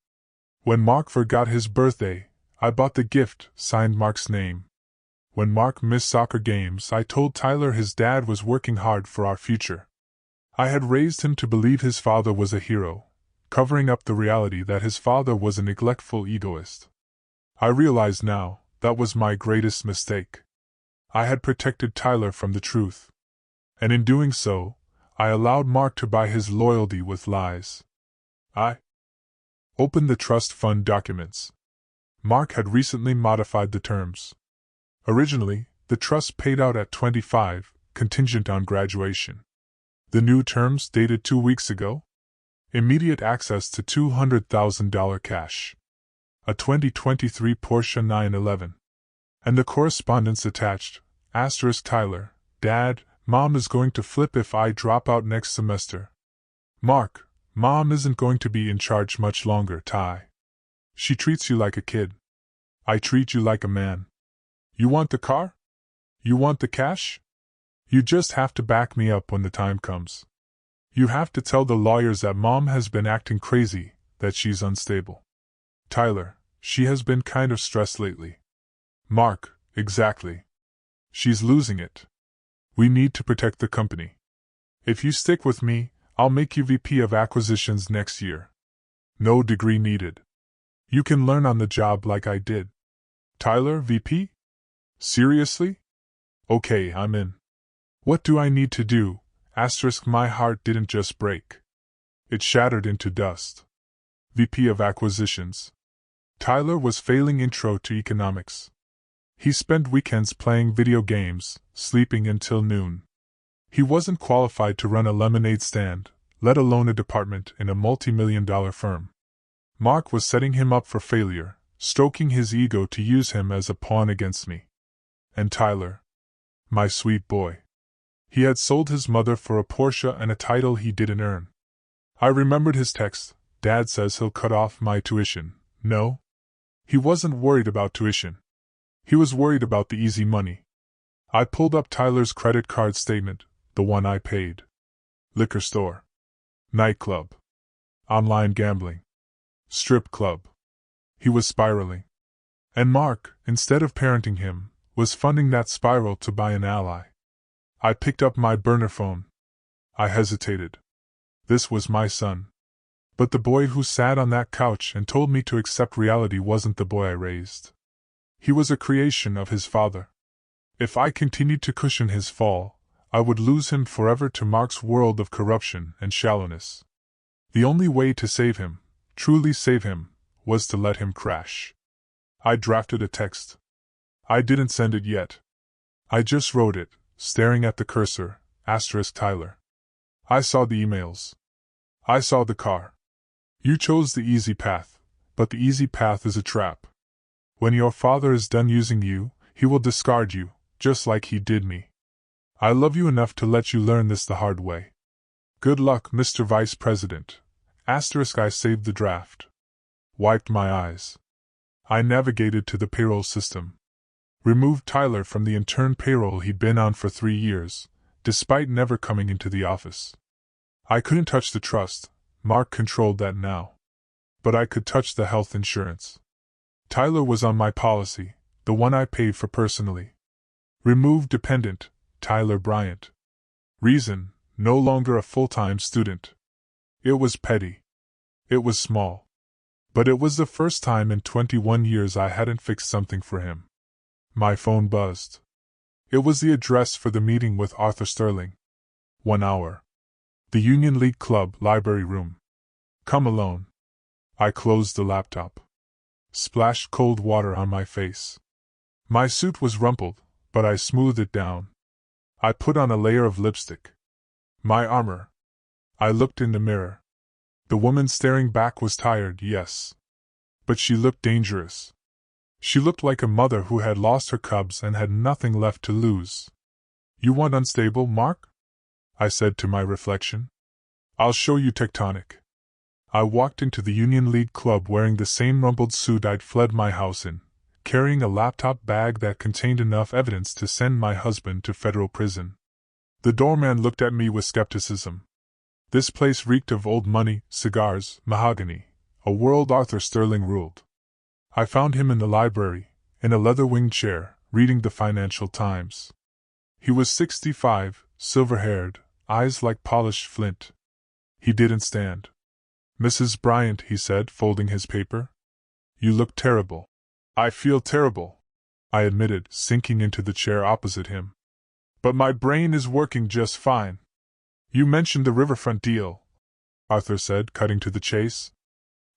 When Mark forgot his birthday, I bought the gift, signed Mark's name. When Mark missed soccer games, I told Tyler his dad was working hard for our future. I had raised him to believe his father was a hero, covering up the reality that his father was a neglectful egoist. I realize now, that was my greatest mistake. I had protected Tyler from the truth. And in doing so, I allowed Mark to buy his loyalty with lies. I opened the trust fund documents. Mark had recently modified the terms. Originally, the trust paid out at 25, contingent on graduation. The new terms dated 2 weeks ago. Immediate access to $200,000 cash. A 2023 Porsche 911. And the correspondence attached, * Tyler, Dad, Mom is going to flip if I drop out next semester. Mark, Mom isn't going to be in charge much longer, Ty. She treats you like a kid. I treat you like a man. You want the car? You want the cash? You just have to back me up when the time comes. You have to tell the lawyers that Mom has been acting crazy, that she's unstable. Tyler, she has been kind of stressed lately. Mark, exactly. She's losing it. We need to protect the company. If you stick with me, I'll make you VP of Acquisitions next year. No degree needed. You can learn on the job like I did. Tyler, VP? Seriously? Okay, I'm in. What do I need to do? * My heart didn't just break. It shattered into dust. VP of Acquisitions. Tyler was failing Intro to Economics. He spent weekends playing video games, sleeping until noon. He wasn't qualified to run a lemonade stand, let alone a department in a multi-million-dollar firm. Mark was setting him up for failure, stroking his ego to use him as a pawn against me. And Tyler. My sweet boy. He had sold his mother for a Porsche and a title he didn't earn. I remembered his text, Dad says he'll cut off my tuition. No? He wasn't worried about tuition. He was worried about the easy money. I pulled up Tyler's credit card statement, the one I paid. Liquor store. Nightclub. Online gambling. Strip club. He was spiraling. And Mark, instead of parenting him, was funding that spiral to buy an ally. I picked up my burner phone. I hesitated. This was my son. But the boy who sat on that couch and told me to accept reality wasn't the boy I raised. He was a creation of his father. If I continued to cushion his fall, I would lose him forever to Mark's world of corruption and shallowness. The only way to save him, truly save him, was to let him crash. I drafted a text. I didn't send it yet. I just wrote it, staring at the cursor, * Tyler. I saw the emails. I saw the car. You chose the easy path, but the easy path is a trap. When your father is done using you, he will discard you, just like he did me. I love you enough to let you learn this the hard way. Good luck, Mr. Vice President. * I saved the draft. Wiped my eyes. I navigated to the payroll system. Removed Tyler from the intern payroll he'd been on for 3 years, despite never coming into the office. I couldn't touch the trust, Mark controlled that now. But I could touch the health insurance. Tyler was on my policy, the one I paid for personally. Remove dependent, Tyler Bryant. Reason, no longer a full-time student. It was petty. It was small. But it was the first time in 21 years I hadn't fixed something for him. My phone buzzed. It was the address for the meeting with Arthur Sterling. 1 hour. The Union League Club library room. Come alone. I closed the laptop. Splashed cold water on my face. My suit was rumpled, but I smoothed it down. I put on a layer of lipstick. My armor. I looked in the mirror. The woman staring back was tired, yes. But she looked dangerous. She looked like a mother who had lost her cubs and had nothing left to lose. You want unstable, Mark? I said to my reflection. I'll show you tectonic. I walked into the Union League Club wearing the same rumpled suit I'd fled my house in, carrying a laptop bag that contained enough evidence to send my husband to federal prison. The doorman looked at me with skepticism. This place reeked of old money, cigars, mahogany, a world Arthur Sterling ruled. I found him in the library, in a leather-winged chair, reading the Financial Times. He was 65, silver-haired, eyes like polished flint. He didn't stand. Mrs. Bryant, he said, folding his paper. You look terrible. I feel terrible, I admitted, sinking into the chair opposite him. But my brain is working just fine. You mentioned the riverfront deal, Arthur said, cutting to the chase.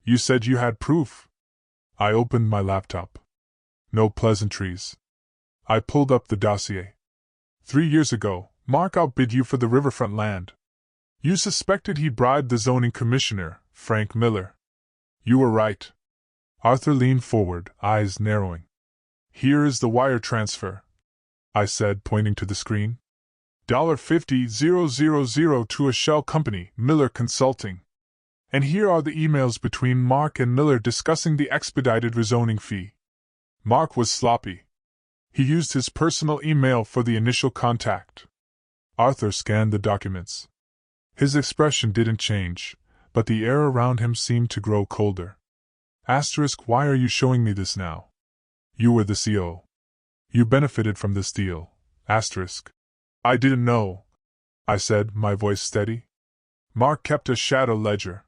You said you had proof. I opened my laptop. No pleasantries. I pulled up the dossier. 3 years ago, Mark outbid you for the riverfront land. You suspected he bribed the zoning commissioner, Frank Miller. You were right. Arthur leaned forward, eyes narrowing. Here is the wire transfer, I said, pointing to the screen. $50,000 to a shell company, Miller Consulting. And here are the emails between Mark and Miller discussing the expedited rezoning fee. Mark was sloppy. He used his personal email for the initial contact. Arthur scanned the documents. His expression didn't change, but the air around him seemed to grow colder. Why are you showing me this now? You were the CO. You benefited from this deal. I didn't know, I said, my voice steady. Mark kept a shadow ledger.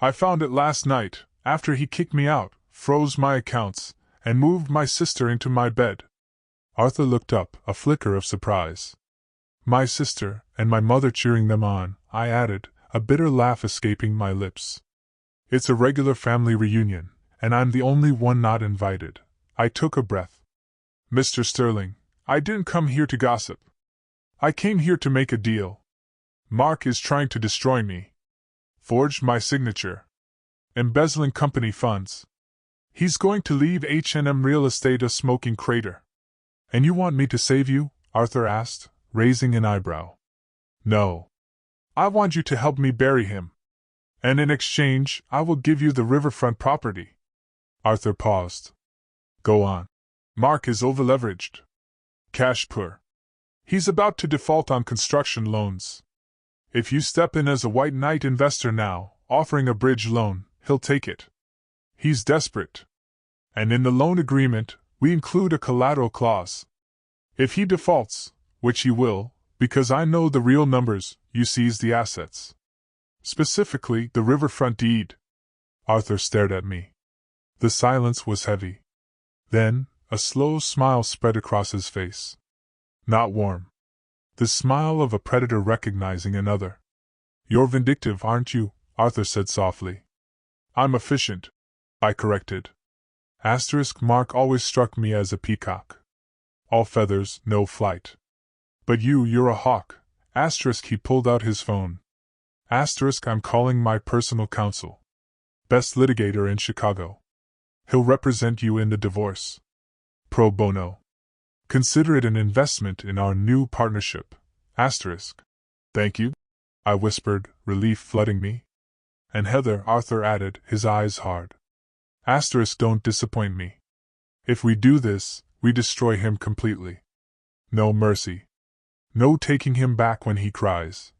I found it last night, after he kicked me out, froze my accounts, and moved my sister into my bed. Arthur looked up, a flicker of surprise. My sister, and my mother cheering them on, I added, a bitter laugh escaping my lips. It's a regular family reunion, and I'm the only one not invited. I took a breath. Mr. Sterling, I didn't come here to gossip. I came here to make a deal. Mark is trying to destroy me. Forged my signature. Embezzling company funds. He's going to leave H&M Real Estate a smoking crater. And you want me to save you? Arthur asked, raising an eyebrow. No. I want you to help me bury him. And in exchange, I will give you the riverfront property. Arthur paused. Go on. Mark is overleveraged. Cash poor. He's about to default on construction loans. If you step in as a white knight investor now, offering a bridge loan, he'll take it. He's desperate. And in the loan agreement, we include a collateral clause. If he defaults, which he will, because I know the real numbers, you seize the assets. Specifically, the riverfront deed. Arthur stared at me. The silence was heavy. Then, a slow smile spread across his face. Not warm. The smile of a predator recognizing another. You're vindictive, aren't you? Arthur said softly. I'm efficient, I corrected. Mark always struck me as a peacock. All feathers, no flight. But you're a hawk. He pulled out his phone. I'm calling my personal counsel. Best litigator in Chicago. He'll represent you in the divorce. Pro bono. Consider it an investment in our new partnership. Thank you, I whispered, relief flooding me. And Heather, Arthur added, his eyes hard. Don't disappoint me. If we do this, we destroy him completely. No mercy. No taking him back when he cries.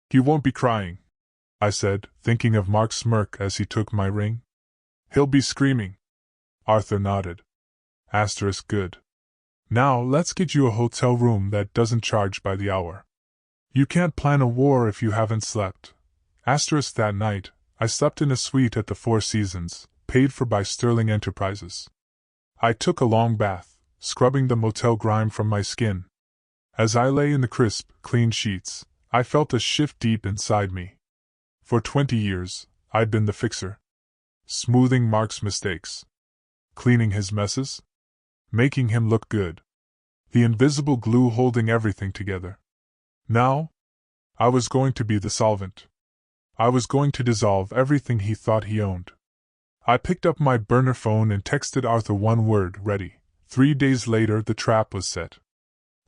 He won't be crying, I said, thinking of Mark's smirk as he took my ring. He'll be screaming. Arthur nodded. Good. Now let's get you a hotel room that doesn't charge by the hour. You can't plan a war if you haven't slept. That night, I slept in a suite at the Four Seasons, paid for by Sterling Enterprises. I took a long bath, scrubbing the motel grime from my skin. As I lay in the crisp, clean sheets, I felt a shift deep inside me. For 20 years, I'd been the fixer. Smoothing Mark's mistakes. Cleaning his messes. Making him look good. The invisible glue holding everything together. Now, I was going to be the solvent. I was going to dissolve everything he thought he owned. I picked up my burner phone and texted Arthur one word, ready. 3 days later, the trap was set.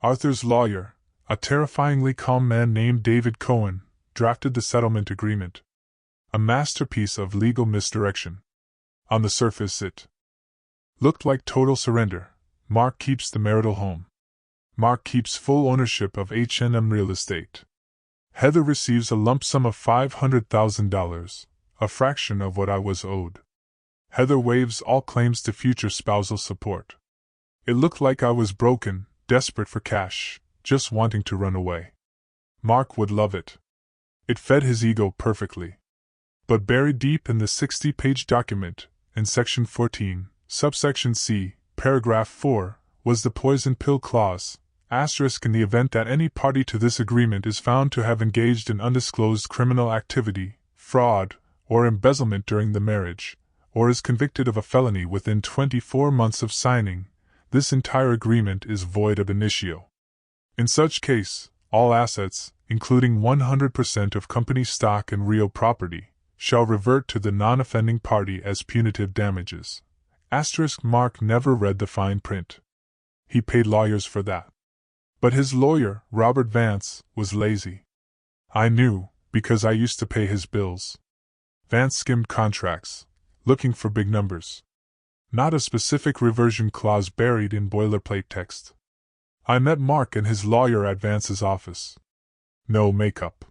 Arthur's lawyer, a terrifyingly calm man named David Cohen, drafted the settlement agreement. A masterpiece of legal misdirection. On the surface it looked like total surrender. Mark keeps the marital home. Mark keeps full ownership of H&M real estate. Heather receives a lump sum of $500,000, a fraction of what I was owed. Heather waives all claims to future spousal support. It looked like I was broken, desperate for cash, just wanting to run away. Mark would love it. It fed his ego perfectly. But buried deep in the 60-page document, in Section 14, subsection C, paragraph 4, was the poison pill clause, asterisk in the event that any party to this agreement is found to have engaged in undisclosed criminal activity, fraud, or embezzlement during the marriage, or is convicted of a felony within 24 months of signing, this entire agreement is void ab initio. In such case, all assets, including 100% of company stock and real property, shall revert to the non-offending party as punitive damages. Asterisk Mark never read the fine print. He paid lawyers for that. But his lawyer, Robert Vance, was lazy. I knew, because I used to pay his bills. Vance skimmed contracts, looking for big numbers. Not a specific reversion clause buried in boilerplate text. I met Mark and his lawyer at Vance's office. No makeup.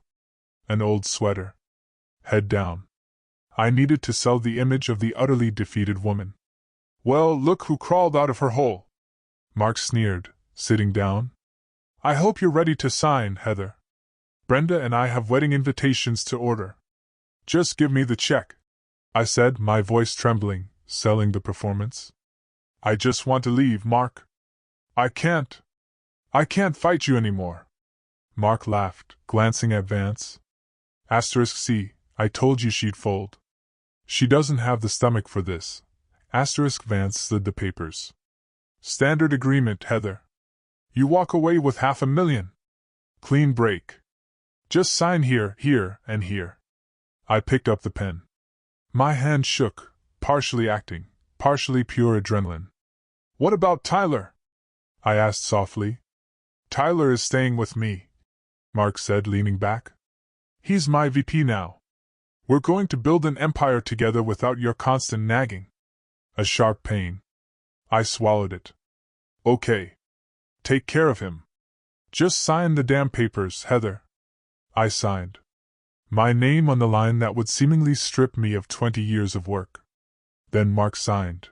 An old sweater. Head down. I needed to sell the image of the utterly defeated woman. Well, look who crawled out of her hole. Mark sneered, sitting down. I hope you're ready to sign, Heather. Brenda and I have wedding invitations to order. Just give me the check, I said, my voice trembling, selling the performance. I just want to leave, Mark. I can't fight you anymore. Mark laughed, glancing at Vance. Asterisk C, I told you she'd fold. She doesn't have the stomach for this. Asterisk Vance slid the papers. Standard agreement, Heather. You walk away with $500,000. Clean break. Just sign here, here, and here. I picked up the pen. My hand shook, partially acting, partially pure adrenaline. What about Tyler? I asked softly. Tyler is staying with me, Mark said, leaning back. He's my VP now. We're going to build an empire together without your constant nagging. A sharp pain. I swallowed it. Okay. Take care of him. Just sign the damn papers, Heather. I signed. My name on the line that would seemingly strip me of 20 years of work. Then Mark signed.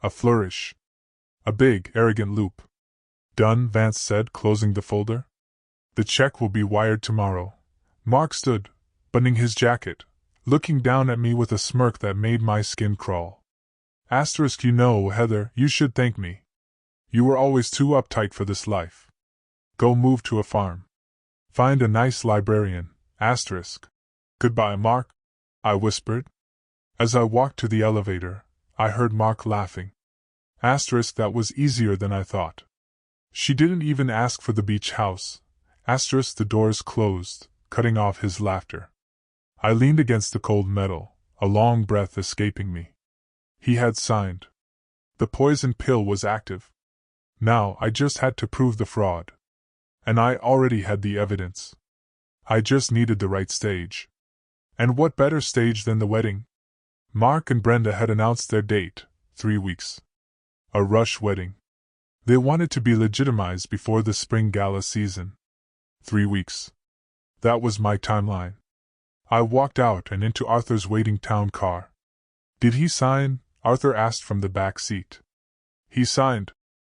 A flourish. A big, arrogant loop. Done, Vance said, closing the folder. The check will be wired tomorrow. Mark stood, buttoning his jacket, looking down at me with a smirk that made my skin crawl. Asterisk, you know, Heather, you should thank me. You were always too uptight for this life. Go move to a farm. Find a nice librarian. Asterisk. Goodbye, Mark, I whispered. As I walked to the elevator, I heard Mark laughing. Asterisk, that was easier than I thought. She didn't even ask for the beach house. Asterisk, the doors closed, cutting off his laughter. I leaned against the cold metal, a long breath escaping me. He had signed. The poison pill was active. Now I just had to prove the fraud. And I already had the evidence. I just needed the right stage. And what better stage than the wedding? Mark and Brenda had announced their date, 3 weeks. A rush wedding. They wanted to be legitimized before the spring gala season. 3 weeks. That was my timeline. I walked out and into Arthur's waiting town car. Did he sign? Arthur asked from the back seat. He signed,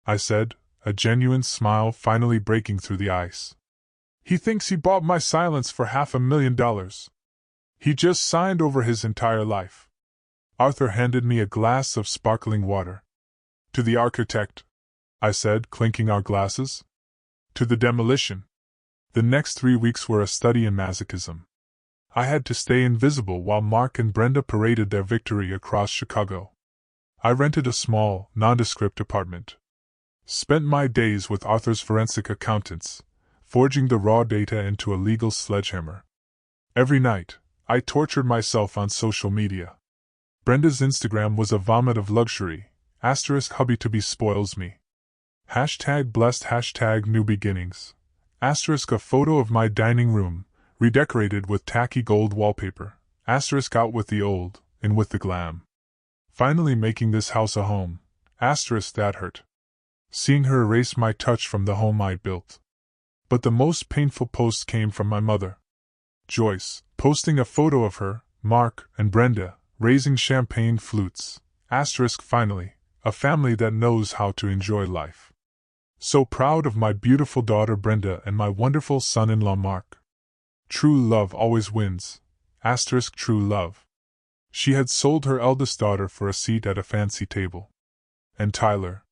I said, a genuine smile finally breaking through the ice. He thinks he bought my silence for $500,000. He just signed over his entire life. Arthur handed me a glass of sparkling water. To the architect, I said, clinking our glasses. To the demolition. The next 3 weeks were a study in masochism. I had to stay invisible while Mark and Brenda paraded their victory across Chicago. I rented a small, nondescript apartment. Spent my days with Arthur's forensic accountants, forging the raw data into a legal sledgehammer. Every night, I tortured myself on social media. Brenda's Instagram was a vomit of luxury. *hubby-to-be spoils me. #blessed #new beginnings. *a photo of my dining room, redecorated with tacky gold wallpaper. *out with the old, in with the glam. Finally making this house a home. That hurt. Seeing her erase my touch from the home I built. But the most painful post came from my mother, Joyce, posting a photo of her, Mark, and Brenda, raising champagne flutes. Finally, a family that knows how to enjoy life. So proud of my beautiful daughter Brenda and my wonderful son-in-law Mark. True love always wins. True love. She had sold her eldest daughter for a seat at a fancy table. And Tyler?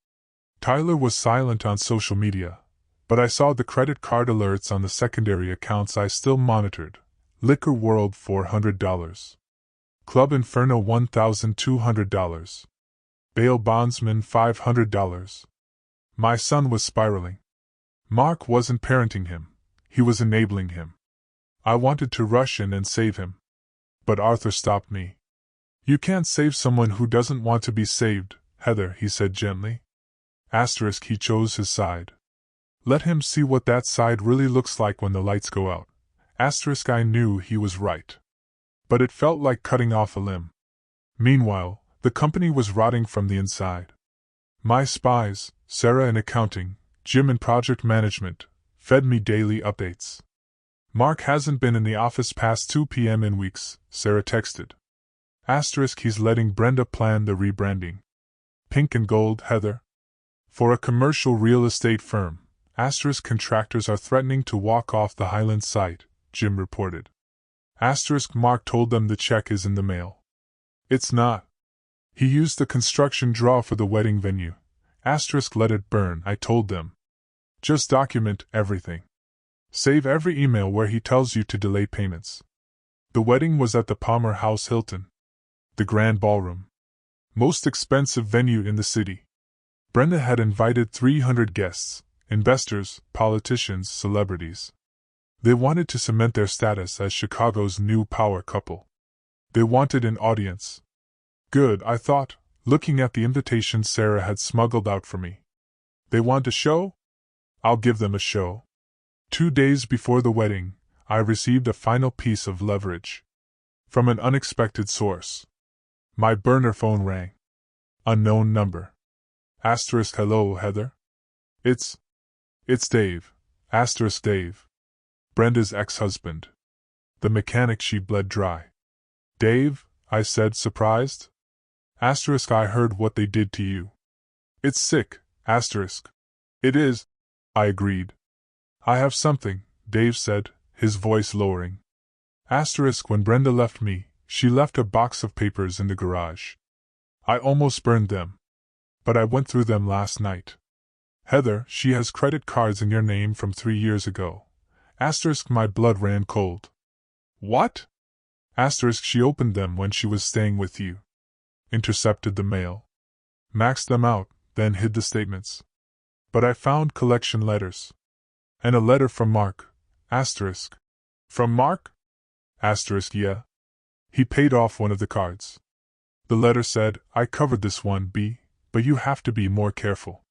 Tyler was silent on social media, but I saw the credit card alerts on the secondary accounts I still monitored. Liquor World $400. Club Inferno $1,200. Bail Bondsman $500. My son was spiraling. Mark wasn't parenting him, he was enabling him. I wanted to rush in and save him. But Arthur stopped me. You can't save someone who doesn't want to be saved, Heather, he said gently. He chose his side. Let him see what that side really looks like when the lights go out. I knew he was right. But it felt like cutting off a limb. Meanwhile, the company was rotting from the inside. My spies, Sarah in accounting, Jim in project management, fed me daily updates. Mark hasn't been in the office past 2 p.m. in weeks, Sarah texted. He's letting Brenda plan the rebranding. Pink and gold, Heather. For a commercial real estate firm, contractors are threatening to walk off the Highlands site, Jim reported. Mark told them the check is in the mail. It's not. He used the construction draw for the wedding venue. Let it burn, I told them. Just document everything. Save every email where he tells you to delay payments. The wedding was at the Palmer House Hilton. The grand ballroom. Most expensive venue in the city. Brenda had invited 300 guests, investors, politicians, celebrities. They wanted to cement their status as Chicago's new power couple. They wanted an audience. Good, I thought, looking at the invitation Sarah had smuggled out for me. They want a show? I'll give them a show. 2 days before the wedding, I received a final piece of leverage. From an unexpected source. My burner phone rang. Unknown number. Hello, Heather? It's Dave. Dave. Brenda's ex-husband. The mechanic she bled dry. Dave, I said, surprised. I heard what they did to you. It's sick, It is, I agreed. I have something, Dave said, his voice lowering. When Brenda left me, she left a box of papers in the garage. I almost burned them. But I went through them last night. Heather, she has credit cards in your name from 3 years ago. My blood ran cold. What? She opened them when she was staying with you. Intercepted the mail. Maxed them out, then hid the statements. But I found collection letters. And a letter from Mark. From Mark? Yeah. He paid off one of the cards. The letter said, I covered this one, B, but you have to be more careful.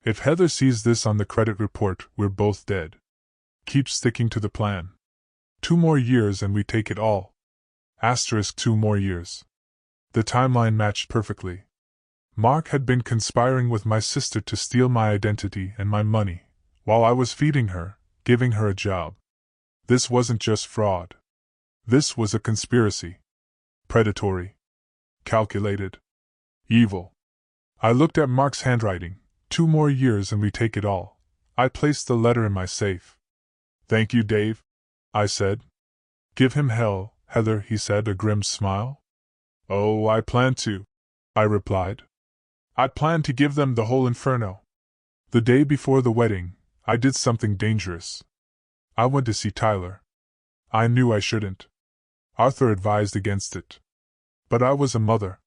If Heather sees this on the credit report, we're both dead. Keep sticking to the plan. 2 more years and we take it all. 2 more years. The timeline matched perfectly. Mark had been conspiring with my sister to steal my identity and my money, while I was feeding her, giving her a job. This wasn't just fraud. This was a conspiracy. Predatory. Calculated. Evil. I looked at Mark's handwriting. 2 more years and we take it all. I placed the letter in my safe. Thank you, Dave, I said. Give him hell, Heather, he said, a grim smile. Oh, I plan to, I replied. I plan to give them the whole inferno. The day before the wedding, I did something dangerous. I went to see Tyler. I knew I shouldn't. Arthur advised against it. But I was a mother.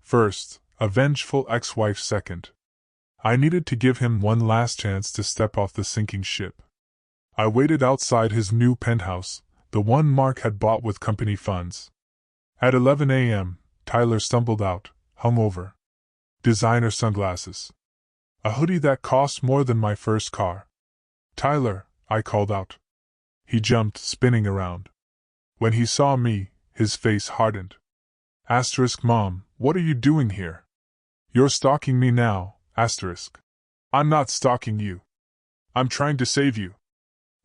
First, a vengeful ex-wife second. I needed to give him one last chance to step off the sinking ship. I waited outside his new penthouse, the one Mark had bought with company funds. At 11 a.m., Tyler stumbled out, hungover. Designer sunglasses. A hoodie that cost more than my first car. Tyler, I called out. He jumped, spinning around. When he saw me, his face hardened. Mom, what are you doing here? You're stalking me now, I'm not stalking you. I'm trying to save you.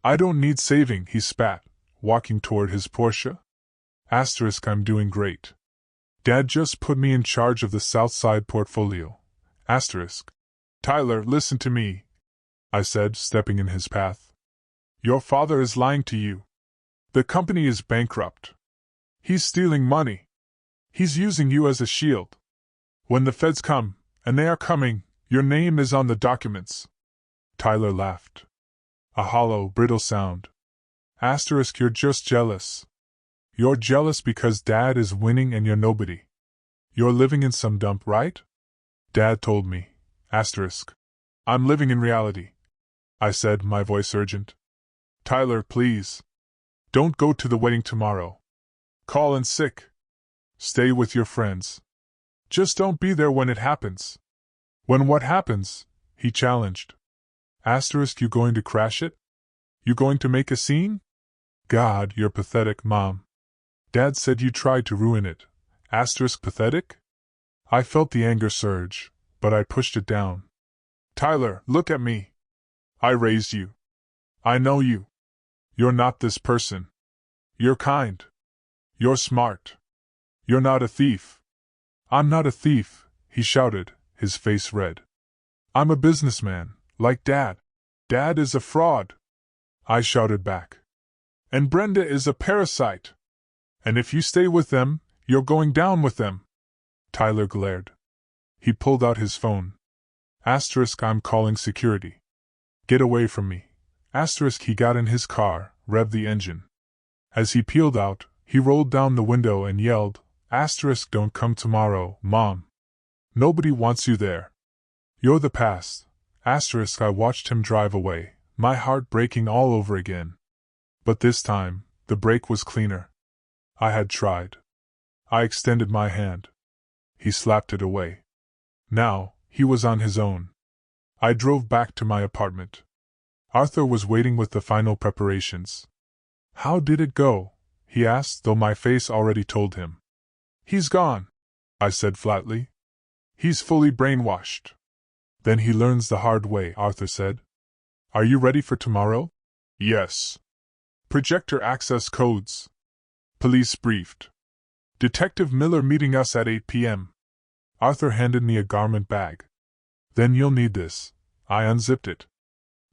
I don't need saving, he spat, walking toward his Porsche. I'm doing great. Dad just put me in charge of the Southside portfolio. Tyler, listen to me, I said, stepping in his path. Your father is lying to you. The company is bankrupt. He's stealing money. He's using you as a shield. When the feds come, and they are coming, your name is on the documents. Tyler laughed. A hollow, brittle sound. You're just jealous. You're jealous because Dad is winning and you're nobody. You're living in some dump, right? Dad told me. I'm living in reality, I said, my voice urgent. Tyler, please. Don't go to the wedding tomorrow. Call in sick. Stay with your friends. Just don't be there when it happens. When what happens? He challenged. You going to crash it? You going to make a scene? God, you're pathetic, Mom. Dad said you tried to ruin it. Pathetic? I felt the anger surge, but I pushed it down. Tyler, look at me. I raised you. I know you. You're not this person. You're kind. You're smart. You're not a thief. I'm not a thief, he shouted, his face red. I'm a businessman, like Dad. Dad is a fraud. I shouted back. And Brenda is a parasite. And if you stay with them, you're going down with them. Tyler glared. He pulled out his phone. I'm calling security. Get away from me. He got in his car, revved the engine. As he peeled out, he rolled down the window and yelled, Don't come tomorrow, Mom. Nobody wants you there. You're the past. I watched him drive away, my heart breaking all over again. But this time, the brake was cleaner. I had tried. I extended my hand. He slapped it away. Now, he was on his own. I drove back to my apartment. Arthur was waiting with the final preparations. How did it go? He asked, though my face already told him. He's gone, I said flatly. He's fully brainwashed. Then he learns the hard way, Arthur said. Are you ready for tomorrow? Yes. Projector access codes. Police briefed. Detective Miller meeting us at 8 p.m. Arthur handed me a garment bag. Then you'll need this. I unzipped it.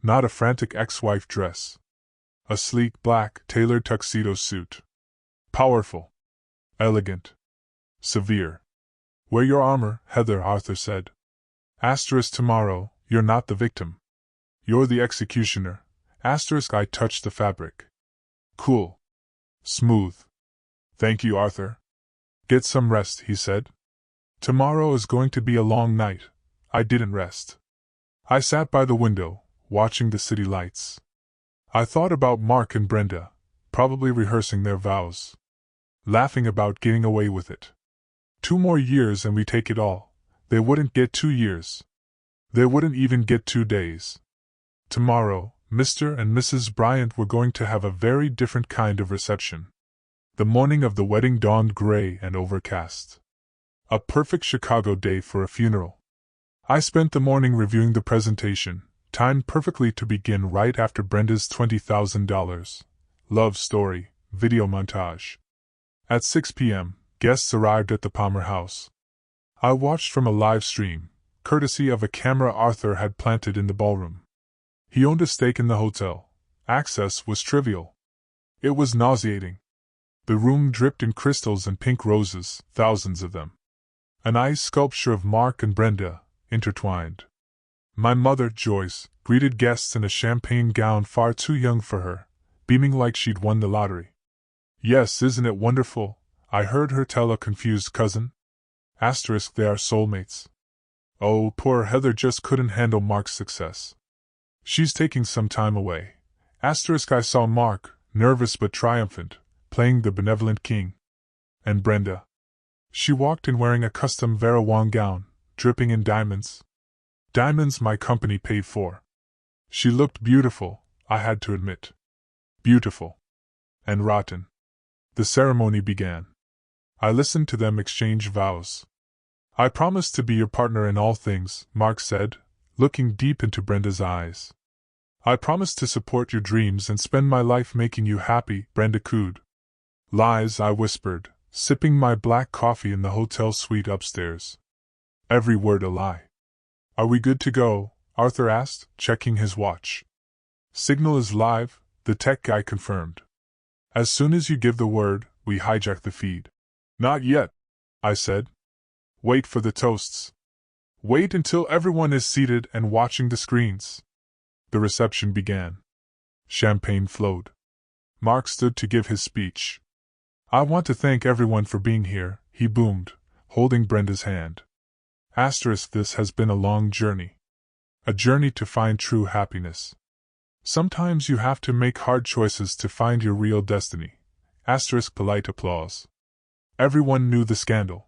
Not a frantic ex-wife dress. A sleek, black, tailored tuxedo suit. Powerful. Elegant. Severe. Wear your armor, Heather, Arthur said. Tomorrow, you're not the victim. You're the executioner. I touched the fabric. Cool. Smooth. Thank you, Arthur. Get some rest, he said. Tomorrow is going to be a long night. I didn't rest. I sat by the window, watching the city lights. I thought about Mark and Brenda, probably rehearsing their vows. Laughing about getting away with it. 2 more years and we take it all. They wouldn't get 2 years. They wouldn't even get 2 days. Tomorrow, Mr. and Mrs. Bryant were going to have a very different kind of reception. The morning of the wedding dawned gray and overcast. A perfect Chicago day for a funeral. I spent the morning reviewing the presentation, timed perfectly to begin right after Brenda's $20,000 love story video montage. At 6 p.m., guests arrived at the Palmer house. I watched from a live stream, courtesy of a camera Arthur had planted in the ballroom. He owned a stake in the hotel. Access was trivial. It was nauseating. The room dripped in crystals and pink roses, thousands of them. An ice sculpture of Mark and Brenda, intertwined. My mother, Joyce, greeted guests in a champagne gown far too young for her, beaming like she'd won the lottery. Yes, isn't it wonderful? I heard her tell a confused cousin. They are soulmates. Oh, poor Heather just couldn't handle Mark's success. She's taking some time away. I saw Mark, nervous but triumphant, playing the benevolent king. And Brenda. She walked in wearing a custom Vera Wang gown, dripping in diamonds. Diamonds my company paid for. She looked beautiful, I had to admit. Beautiful. And rotten. The ceremony began. I listened to them exchange vows. I promise to be your partner in all things, Mark said, looking deep into Brenda's eyes. I promise to support your dreams and spend my life making you happy, Brenda cooed. Lies, I whispered, sipping my black coffee in the hotel suite upstairs. Every word a lie. Are we good to go? Arthur asked, checking his watch. Signal is live, the tech guy confirmed. As soon as you give the word, we hijack the feed. Not yet, I said. Wait for the toasts. Wait until everyone is seated and watching the screens. The reception began. Champagne flowed. Mark stood to give his speech. I want to thank everyone for being here, he boomed, holding Brenda's hand. This has been a long journey. A journey to find true happiness. Sometimes you have to make hard choices to find your real destiny. Polite applause. Everyone knew the scandal.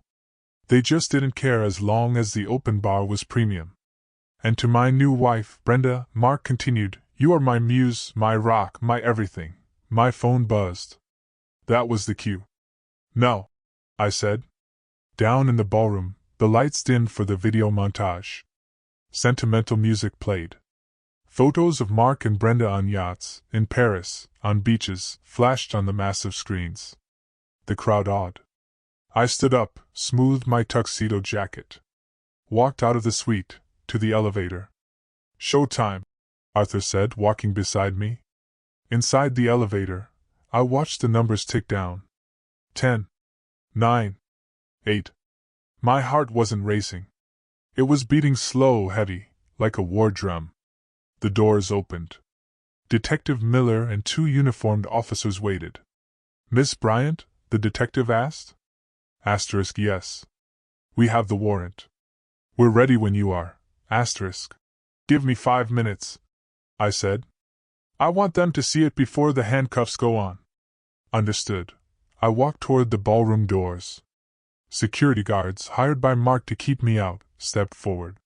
They just didn't care as long as the open bar was premium. And to my new wife, Brenda, Mark continued, you are my muse, my rock, my everything. My phone buzzed. That was the cue. No, I said. Down in the ballroom, the lights dimmed for the video montage. Sentimental music played. Photos of Mark and Brenda on yachts, in Paris, on beaches, flashed on the massive screens. The crowd awed. I stood up, smoothed my tuxedo jacket. Walked out of the suite, to the elevator. Showtime, Arthur said, walking beside me. Inside the elevator, I watched the numbers tick down. 10, 9, 8. My heart wasn't racing. It was beating slow, heavy, like a war drum. The doors opened. Detective Miller and 2 uniformed officers waited. Miss Bryant? The detective asked. Yes. We have the warrant. We're ready when you are. Give me 5 minutes, I said. I want them to see it before the handcuffs go on. Understood. I walked toward the ballroom doors. Security guards, hired by Mark to keep me out, stepped forward.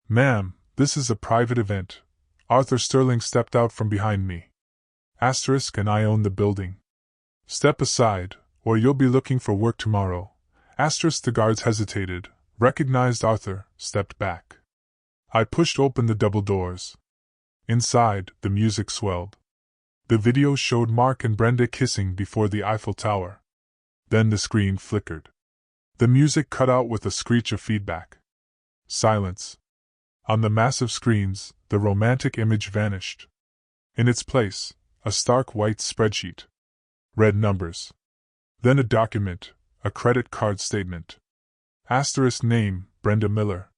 Ma'am, this is a private event. Arthur Sterling stepped out from behind me. And I own the building. Step aside, or you'll be looking for work tomorrow. The guards hesitated, recognized Arthur, stepped back. I pushed open the double doors. Inside, the music swelled. The video showed Mark and Brenda kissing before the Eiffel Tower. Then the screen flickered. The music cut out with a screech of feedback. Silence. On the massive screens, the romantic image vanished. In its place, a stark white spreadsheet. Red numbers. Then a document, a credit card statement. Name, Brenda Miller.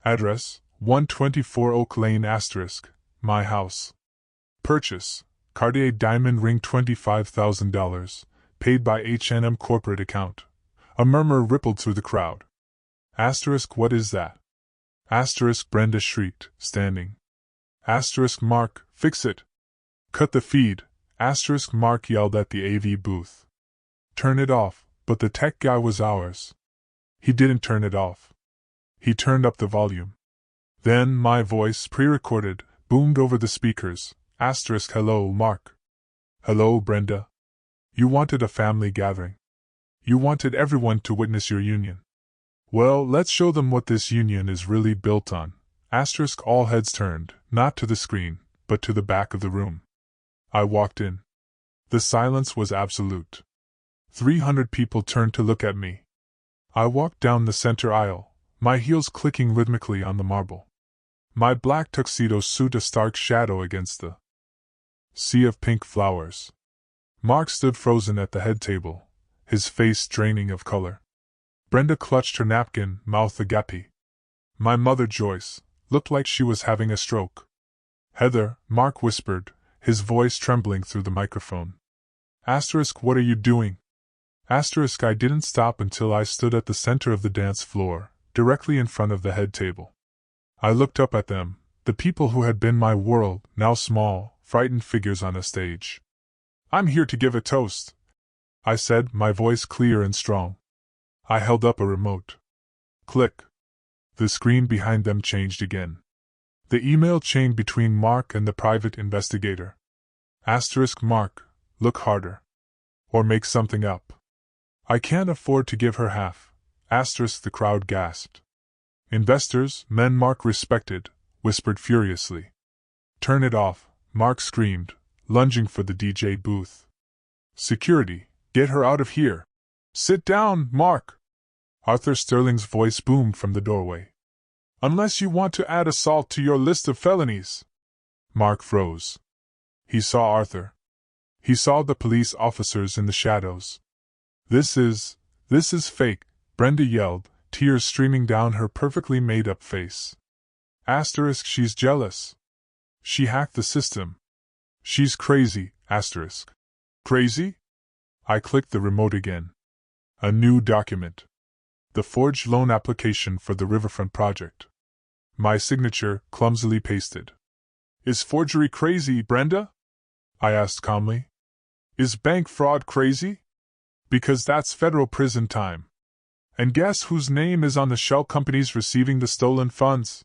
Address, 124 Oak Lane *, my house. Purchase, Cartier diamond ring $25,000, paid by H&M corporate account. A murmur rippled through the crowd. What is that? Brenda shrieked, standing. Mark, fix it. Cut the feed, Mark yelled at the AV booth. Turn it off, but the tech guy was ours. He didn't turn it off. He turned up the volume. Then my voice, pre-recorded, boomed over the speakers. Hello, Mark. Hello, Brenda. You wanted a family gathering. You wanted everyone to witness your union. Well, let's show them what this union is really built on. All heads turned, not to the screen, but to the back of the room. I walked in. The silence was absolute. 300 people turned to look at me. I walked down the center aisle, my heels clicking rhythmically on the marble. My black tuxedo suit a stark shadow against the sea of pink flowers. Mark stood frozen at the head table, his face draining of color. Brenda clutched her napkin, mouth agape. My mother, Joyce, looked like she was having a stroke. Heather, Mark whispered, his voice trembling through the microphone. What are you doing? I didn't stop until I stood at the center of the dance floor, directly in front of the head table. I looked up at them, the people who had been my world, now small, frightened figures on a stage. I'm here to give a toast, I said, my voice clear and strong. I held up a remote. Click. The screen behind them changed again. The email chain between Mark and the private investigator. Mark, look harder. Or make something up. I can't afford to give her half. The crowd gasped. Investors, men Mark respected, whispered furiously. Turn it off, Mark screamed, lunging for the DJ booth. Security, get her out of here. Sit down, Mark. Arthur Sterling's voice boomed from the doorway. Unless you want to add assault to your list of felonies. Mark froze. He saw Arthur. He saw the police officers in the shadows. This is fake, Brenda yelled, tears streaming down her perfectly made-up face. She's jealous. She hacked the system. She's crazy, Crazy? I clicked the remote again. A new document. The forged loan application for the Riverfront project. My signature, clumsily pasted. Is forgery crazy, Brenda? I asked calmly. Is bank fraud crazy? Because that's federal prison time. And guess whose name is on the shell companies receiving the stolen funds?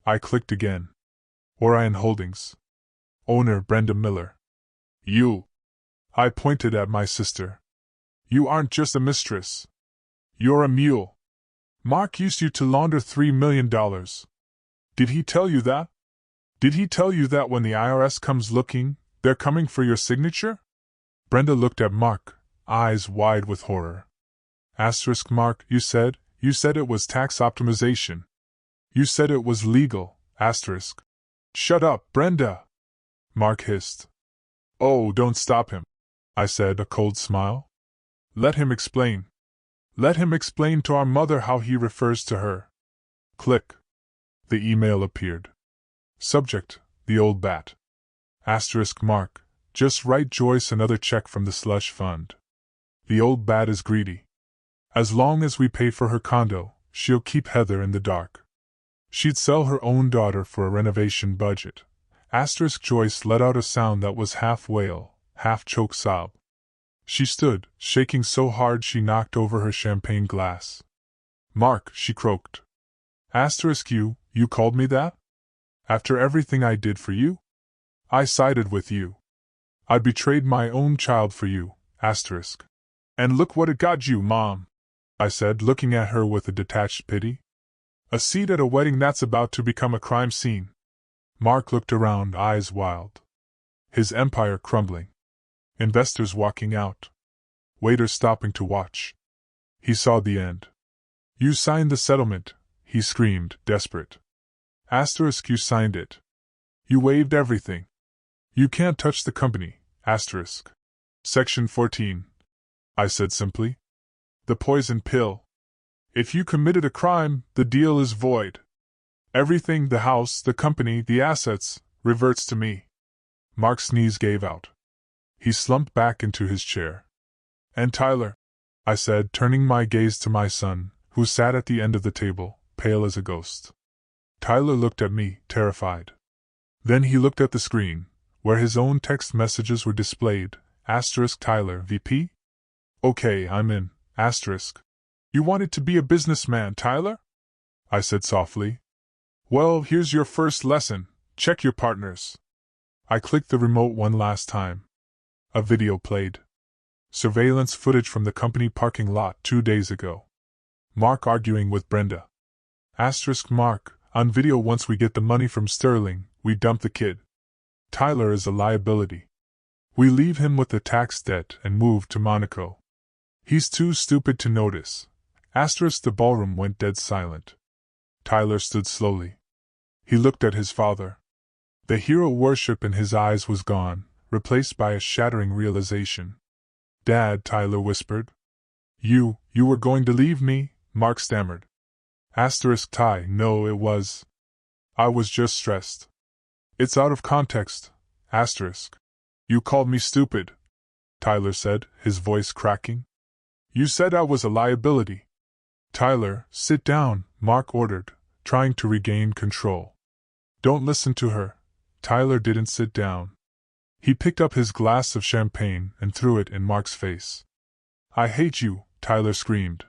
I clicked again. Orion Holdings. Owner Brenda Miller. You. I pointed at my sister. You aren't just a mistress. You're a mule. Mark used you to launder $3 million. Did he tell you that? Did he tell you that when the IRS comes looking, they're coming for your signature? Brenda looked at Mark, eyes wide with horror. Mark, you said it was tax optimization. You said it was legal, Shut up, Brenda! Mark hissed. Oh, don't stop him, I said, a cold smile. Let him explain. Let him explain to our mother how he refers to her. Click. The email appeared. Subject, the old bat. Mark, just write Joyce another check from the slush fund. The old bat is greedy. As long as we pay for her condo, she'll keep Heather in the dark. She'd sell her own daughter for a renovation budget. Joyce let out a sound that was half wail, half choke sob. She stood, shaking so hard she knocked over her champagne glass. Mark, she croaked. You called me that? After everything I did for you? I sided with you. I betrayed my own child for you, And look what it got you, Mom, I said, looking at her with a detached pity. A seat at a wedding that's about to become a crime scene. Mark looked around, eyes wild. His empire crumbling. Investors walking out. Waiters stopping to watch. He saw the end. You signed the settlement, he screamed, desperate. You signed it. You waived everything. You can't touch the company, Section 14. I said simply. The poison pill. If you committed a crime, the deal is void. Everything, the house, the company, the assets, reverts to me. Mark's knees gave out. He slumped back into his chair. And Tyler, I said, turning my gaze to my son, who sat at the end of the table, pale as a ghost. Tyler looked at me, terrified. Then he looked at the screen, where his own text messages were displayed. Tyler, VP? Okay, I'm in, You wanted to be a businessman, Tyler? I said softly. Well, here's your first lesson, check your partners. I clicked the remote one last time. A video played. Surveillance footage from the company parking lot 2 days ago. Mark arguing with Brenda. Mark, on video once we get the money from Sterling, we dump the kid. Tyler is a liability. We leave him with the tax debt and move to Monaco. He's too stupid to notice. The ballroom went dead silent. Tyler stood slowly. He looked at his father. The hero worship in his eyes was gone, replaced by a shattering realization. Dad, Tyler whispered. You were going to leave me, Mark stammered. Ty, no, it was. I was just stressed. It's out of context, You called me stupid, Tyler said, his voice cracking. You said I was a liability. Tyler, sit down, Mark ordered, trying to regain control. Don't listen to her. Tyler didn't sit down. He picked up his glass of champagne and threw it in Mark's face. I hate you, Tyler screamed.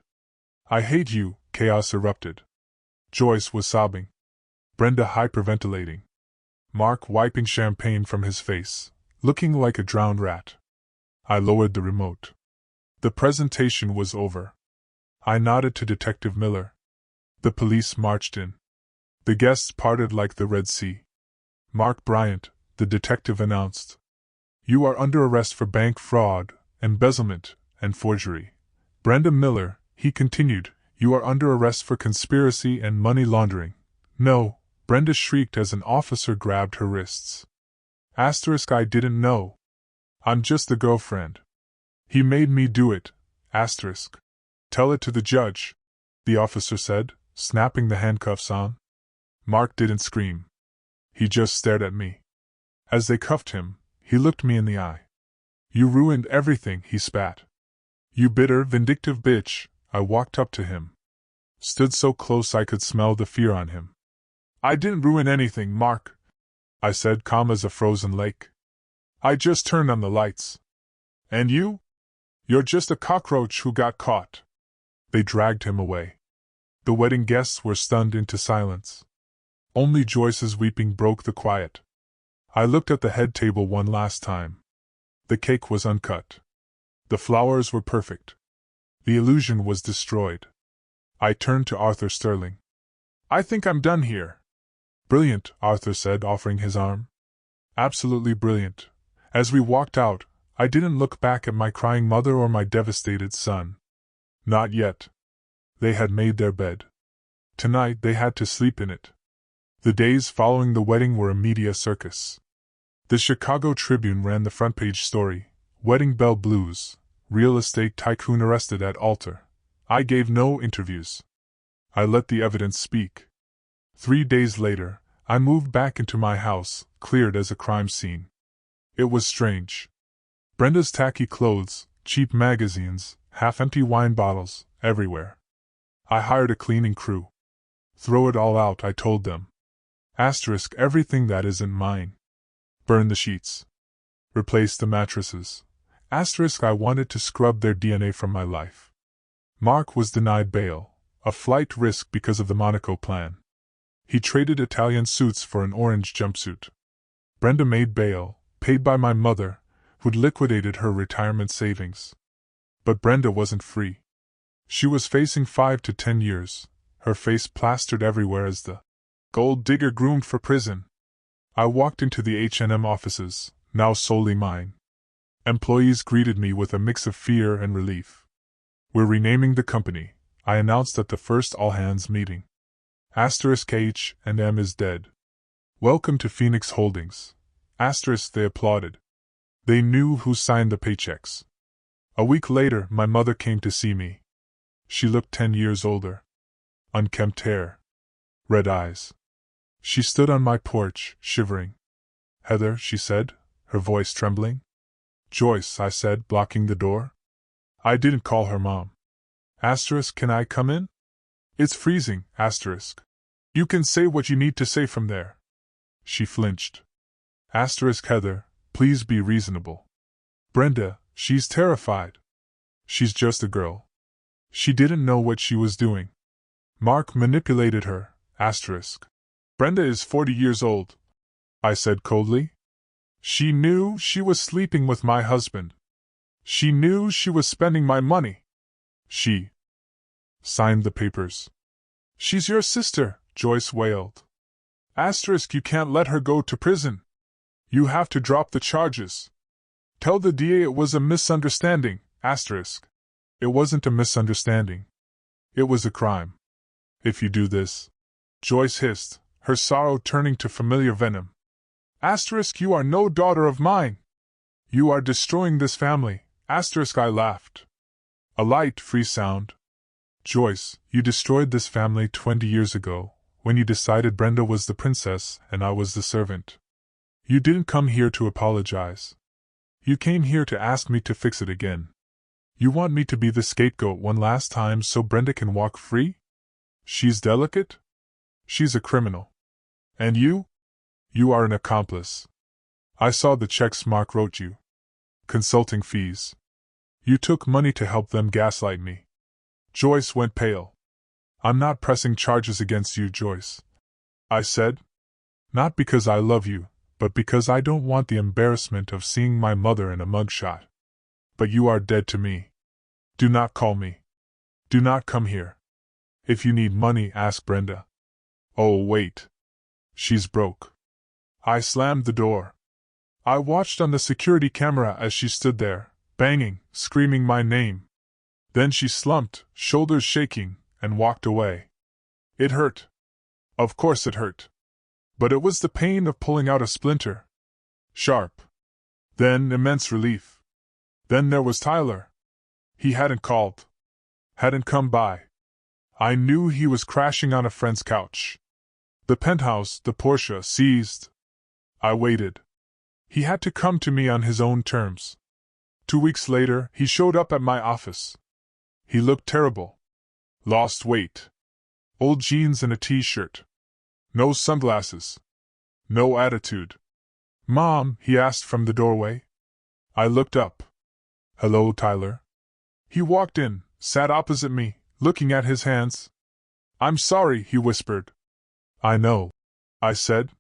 I hate you, chaos erupted. Joyce was sobbing. Brenda hyperventilating. Mark wiping champagne from his face, looking like a drowned rat. I lowered the remote. The presentation was over. I nodded to Detective Miller. The police marched in. The guests parted like the Red Sea. Mark Bryant, the detective announced. You are under arrest for bank fraud, embezzlement, and forgery. Brenda Miller, he continued, you are under arrest for conspiracy and money laundering. No, Brenda shrieked as an officer grabbed her wrists. I didn't know. I'm just the girlfriend. He made me do it. Tell it to the judge, the officer said, snapping the handcuffs on. Mark didn't scream. He just stared at me. As they cuffed him, he looked me in the eye. You ruined everything, he spat. You bitter, vindictive bitch. I walked up to him. Stood so close I could smell the fear on him. I didn't ruin anything, Mark, I said, calm as a frozen lake. I just turned on the lights. And you? You're just a cockroach who got caught. They dragged him away. The wedding guests were stunned into silence. Only Joyce's weeping broke the quiet. I looked at the head table one last time. The cake was uncut. The flowers were perfect. The illusion was destroyed. I turned to Arthur Sterling. I think I'm done here. Brilliant, Arthur said, offering his arm. Absolutely brilliant. As we walked out, I didn't look back at my crying mother or my devastated son. Not yet. They had made their bed. Tonight they had to sleep in it. The days following the wedding were a media circus. The Chicago Tribune ran the front-page story, Wedding Bell Blues, Real Estate Tycoon Arrested at Altar. I gave no interviews. I let the evidence speak. 3 days later, I moved back into my house, cleared as a crime scene. It was strange. Brenda's tacky clothes, cheap magazines, half-empty wine bottles, everywhere. I hired a cleaning crew. Throw it all out, I told them. Everything that isn't mine. Burn the sheets. Replace the mattresses. I wanted to scrub their DNA from my life. Mark was denied bail, a flight risk because of the Monaco plan. He traded Italian suits for an orange jumpsuit. Brenda made bail, paid by my mother, who'd liquidated her retirement savings. But Brenda wasn't free. She was facing 5 to 10 years, her face plastered everywhere as the gold digger groomed for prison. I walked into the H&M offices, now solely mine. Employees greeted me with a mix of fear and relief. We're renaming the company, I announced at the first all-hands meeting. H&M is dead. Welcome to Phoenix Holdings. They applauded. They knew who signed the paychecks. A week later, my mother came to see me. She looked 10 years older. Unkempt hair. Red eyes. She stood on my porch, shivering. Heather, she said, her voice trembling. Joyce, I said, blocking the door. I didn't call her mom. Can I come in? It's freezing, You can say what you need to say from there. She flinched. Heather, please be reasonable. Brenda, she's terrified. She's just a girl. She didn't know what she was doing. Mark manipulated her, Brenda is 40 years old, I said coldly. She knew she was sleeping with my husband. She knew she was spending my money. She signed the papers. She's your sister, Joyce wailed. You can't let her go to prison. You have to drop the charges. Tell the DA it was a misunderstanding, It wasn't a misunderstanding. It was a crime. If you do this, Joyce hissed, her sorrow turning to familiar venom. You are no daughter of mine. You are destroying this family, I laughed. A light, free sound. Joyce, you destroyed this family 20 years ago, when you decided Brenda was the princess and I was the servant. You didn't come here to apologize. You came here to ask me to fix it again. You want me to be the scapegoat one last time so Brenda can walk free? She's delicate? She's a criminal. And you? You are an accomplice. I saw the checks Mark wrote you. Consulting fees. You took money to help them gaslight me. Joyce went pale. I'm not pressing charges against you, Joyce, I said. Not because I love you, but because I don't want the embarrassment of seeing my mother in a mugshot. But you are dead to me. Do not call me. Do not come here. If you need money, ask Brenda. Oh, wait. She's broke. I slammed the door. I watched on the security camera as she stood there, banging, screaming my name. Then she slumped, shoulders shaking, and walked away. It hurt. Of course it hurt. But it was the pain of pulling out a splinter. Sharp. Then immense relief. Then there was Tyler. He hadn't called. Hadn't come by. I knew he was crashing on a friend's couch. The penthouse, the Porsche, seized. I waited. He had to come to me on his own terms. 2 weeks later, he showed up at my office. He looked terrible. Lost weight. Old jeans and a t-shirt. No sunglasses. No attitude. Mom, he asked from the doorway. I looked up. Hello, Tyler. He walked in, sat opposite me, looking at his hands. I'm sorry, he whispered. I know, I said.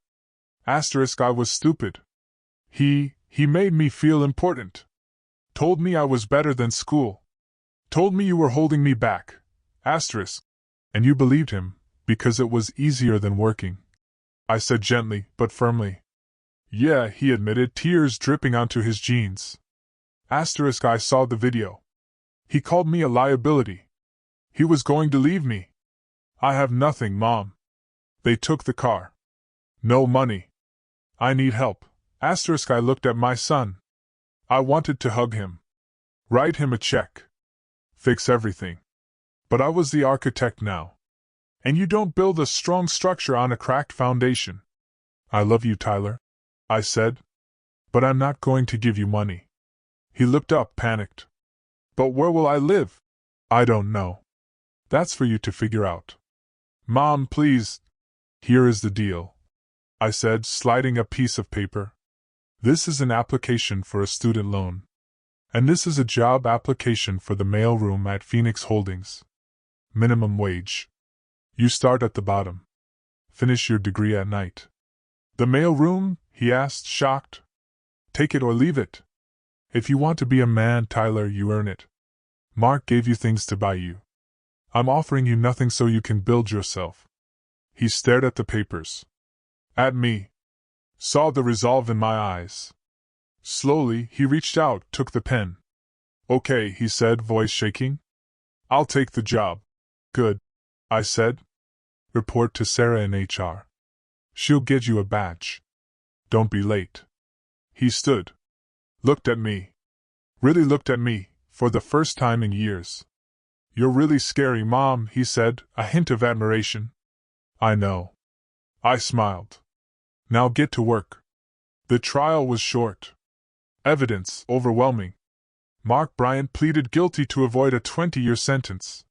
I was stupid. He made me feel important. Told me I was better than school. Told me you were holding me back. And you believed him, because it was easier than working. I said gently, but firmly. Yeah, he admitted, tears dripping onto his jeans. I saw the video. He called me a liability. He was going to leave me. I have nothing, Mom. They took the car. No money. I need help. I looked at my son. I wanted to hug him. Write him a check. Fix everything. But I was the architect now. And you don't build a strong structure on a cracked foundation. I love you, Tyler, I said. But I'm not going to give you money. He looked up, panicked. But where will I live? I don't know. That's for you to figure out. Mom, please. Here is the deal, I said, sliding a piece of paper. This is an application for a student loan. And this is a job application for the mailroom at Phoenix Holdings. Minimum wage. You start at the bottom. Finish your degree at night. The mailroom? He asked, shocked. Take it or leave it. If you want to be a man, Tyler, you earn it. Mark gave you things to buy you. I'm offering you nothing so you can build yourself. He stared at the papers. At me. Saw the resolve in my eyes. Slowly, he reached out, took the pen. Okay, he said, voice shaking. I'll take the job. Good, I said. Report to Sarah in HR. She'll get you a badge. Don't be late. He stood. Looked at me. Really looked at me, for the first time in years. You're really scary, Mom, he said, a hint of admiration. I know. I smiled. Now get to work. The trial was short. Evidence overwhelming. Mark Bryant pleaded guilty to avoid a 20-year sentence.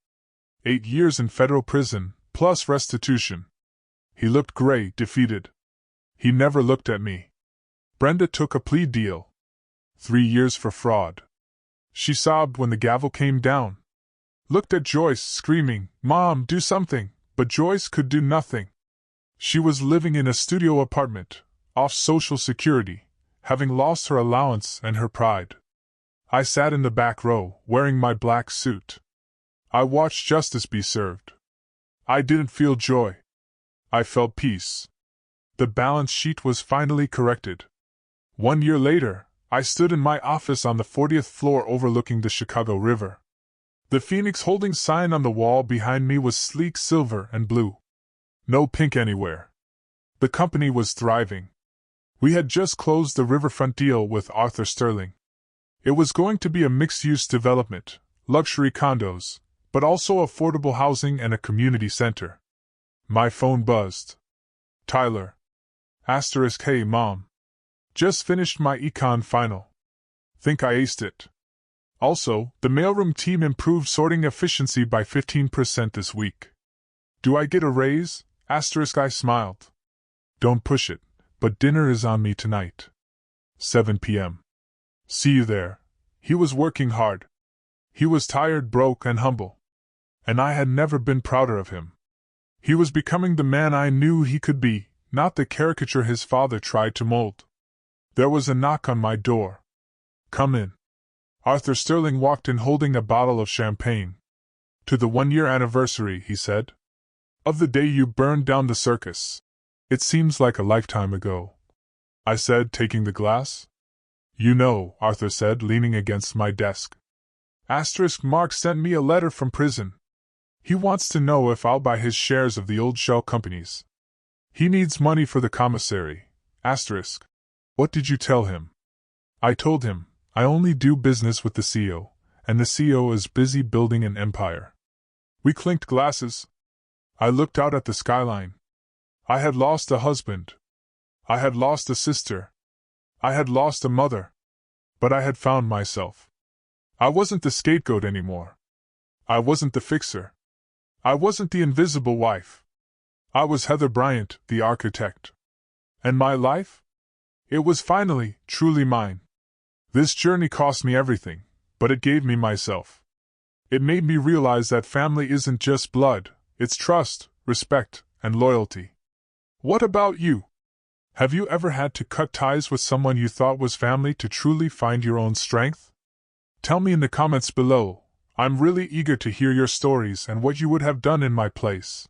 8 years in federal prison, plus restitution. He looked gray, defeated. He never looked at me. Brenda took a plea deal. 3 years for fraud. She sobbed when the gavel came down. Looked at Joyce, screaming, Mom, do something, but Joyce could do nothing. She was living in a studio apartment, off Social Security, having lost her allowance and her pride. I sat in the back row, wearing my black suit. I watched justice be served. I didn't feel joy. I felt peace. The balance sheet was finally corrected. 1 year later, I stood in my office on the 40th floor overlooking the Chicago River. The Phoenix Holdings sign on the wall behind me was sleek silver and blue. No pink anywhere. The company was thriving. We had just closed the riverfront deal with Arthur Sterling. It was going to be a mixed-use development, luxury condos, but also affordable housing and a community center. My phone buzzed. Tyler. Hey, Mom. Just finished my econ final. Think I aced it. Also, the mailroom team improved sorting efficiency by 15% this week. Do I get a raise? I smiled. Don't push it, but dinner is on me tonight. 7 p.m. See you there. He was working hard. He was tired, broke, and humble. And I had never been prouder of him. He was becoming the man I knew he could be, not the caricature his father tried to mold. There was a knock on my door. "Come in." Arthur Sterling walked in holding a bottle of champagne. "To the 1-year anniversary," he said, "of the day you burned down the circus. It seems like a lifetime ago," I said, taking the glass. "You know," Arthur said, leaning against my desk. Mark sent me a letter from prison. He wants to know if I'll buy his shares of the old shell companies. He needs money for the commissary. What did you tell him?" I told him, "I only do business with the CEO, and the CEO is busy building an empire." We clinked glasses. I looked out at the skyline. I had lost a husband. I had lost a sister. I had lost a mother. But I had found myself. I wasn't the scapegoat anymore. I wasn't the fixer. I wasn't the invisible wife. I was Heather Bryant, the architect. And my life? It was finally, truly mine. This journey cost me everything, but it gave me myself. It made me realize that family isn't just blood, it's trust, respect, and loyalty. What about you? Have you ever had to cut ties with someone you thought was family to truly find your own strength? Tell me in the comments below. I'm really eager to hear your stories and what you would have done in my place.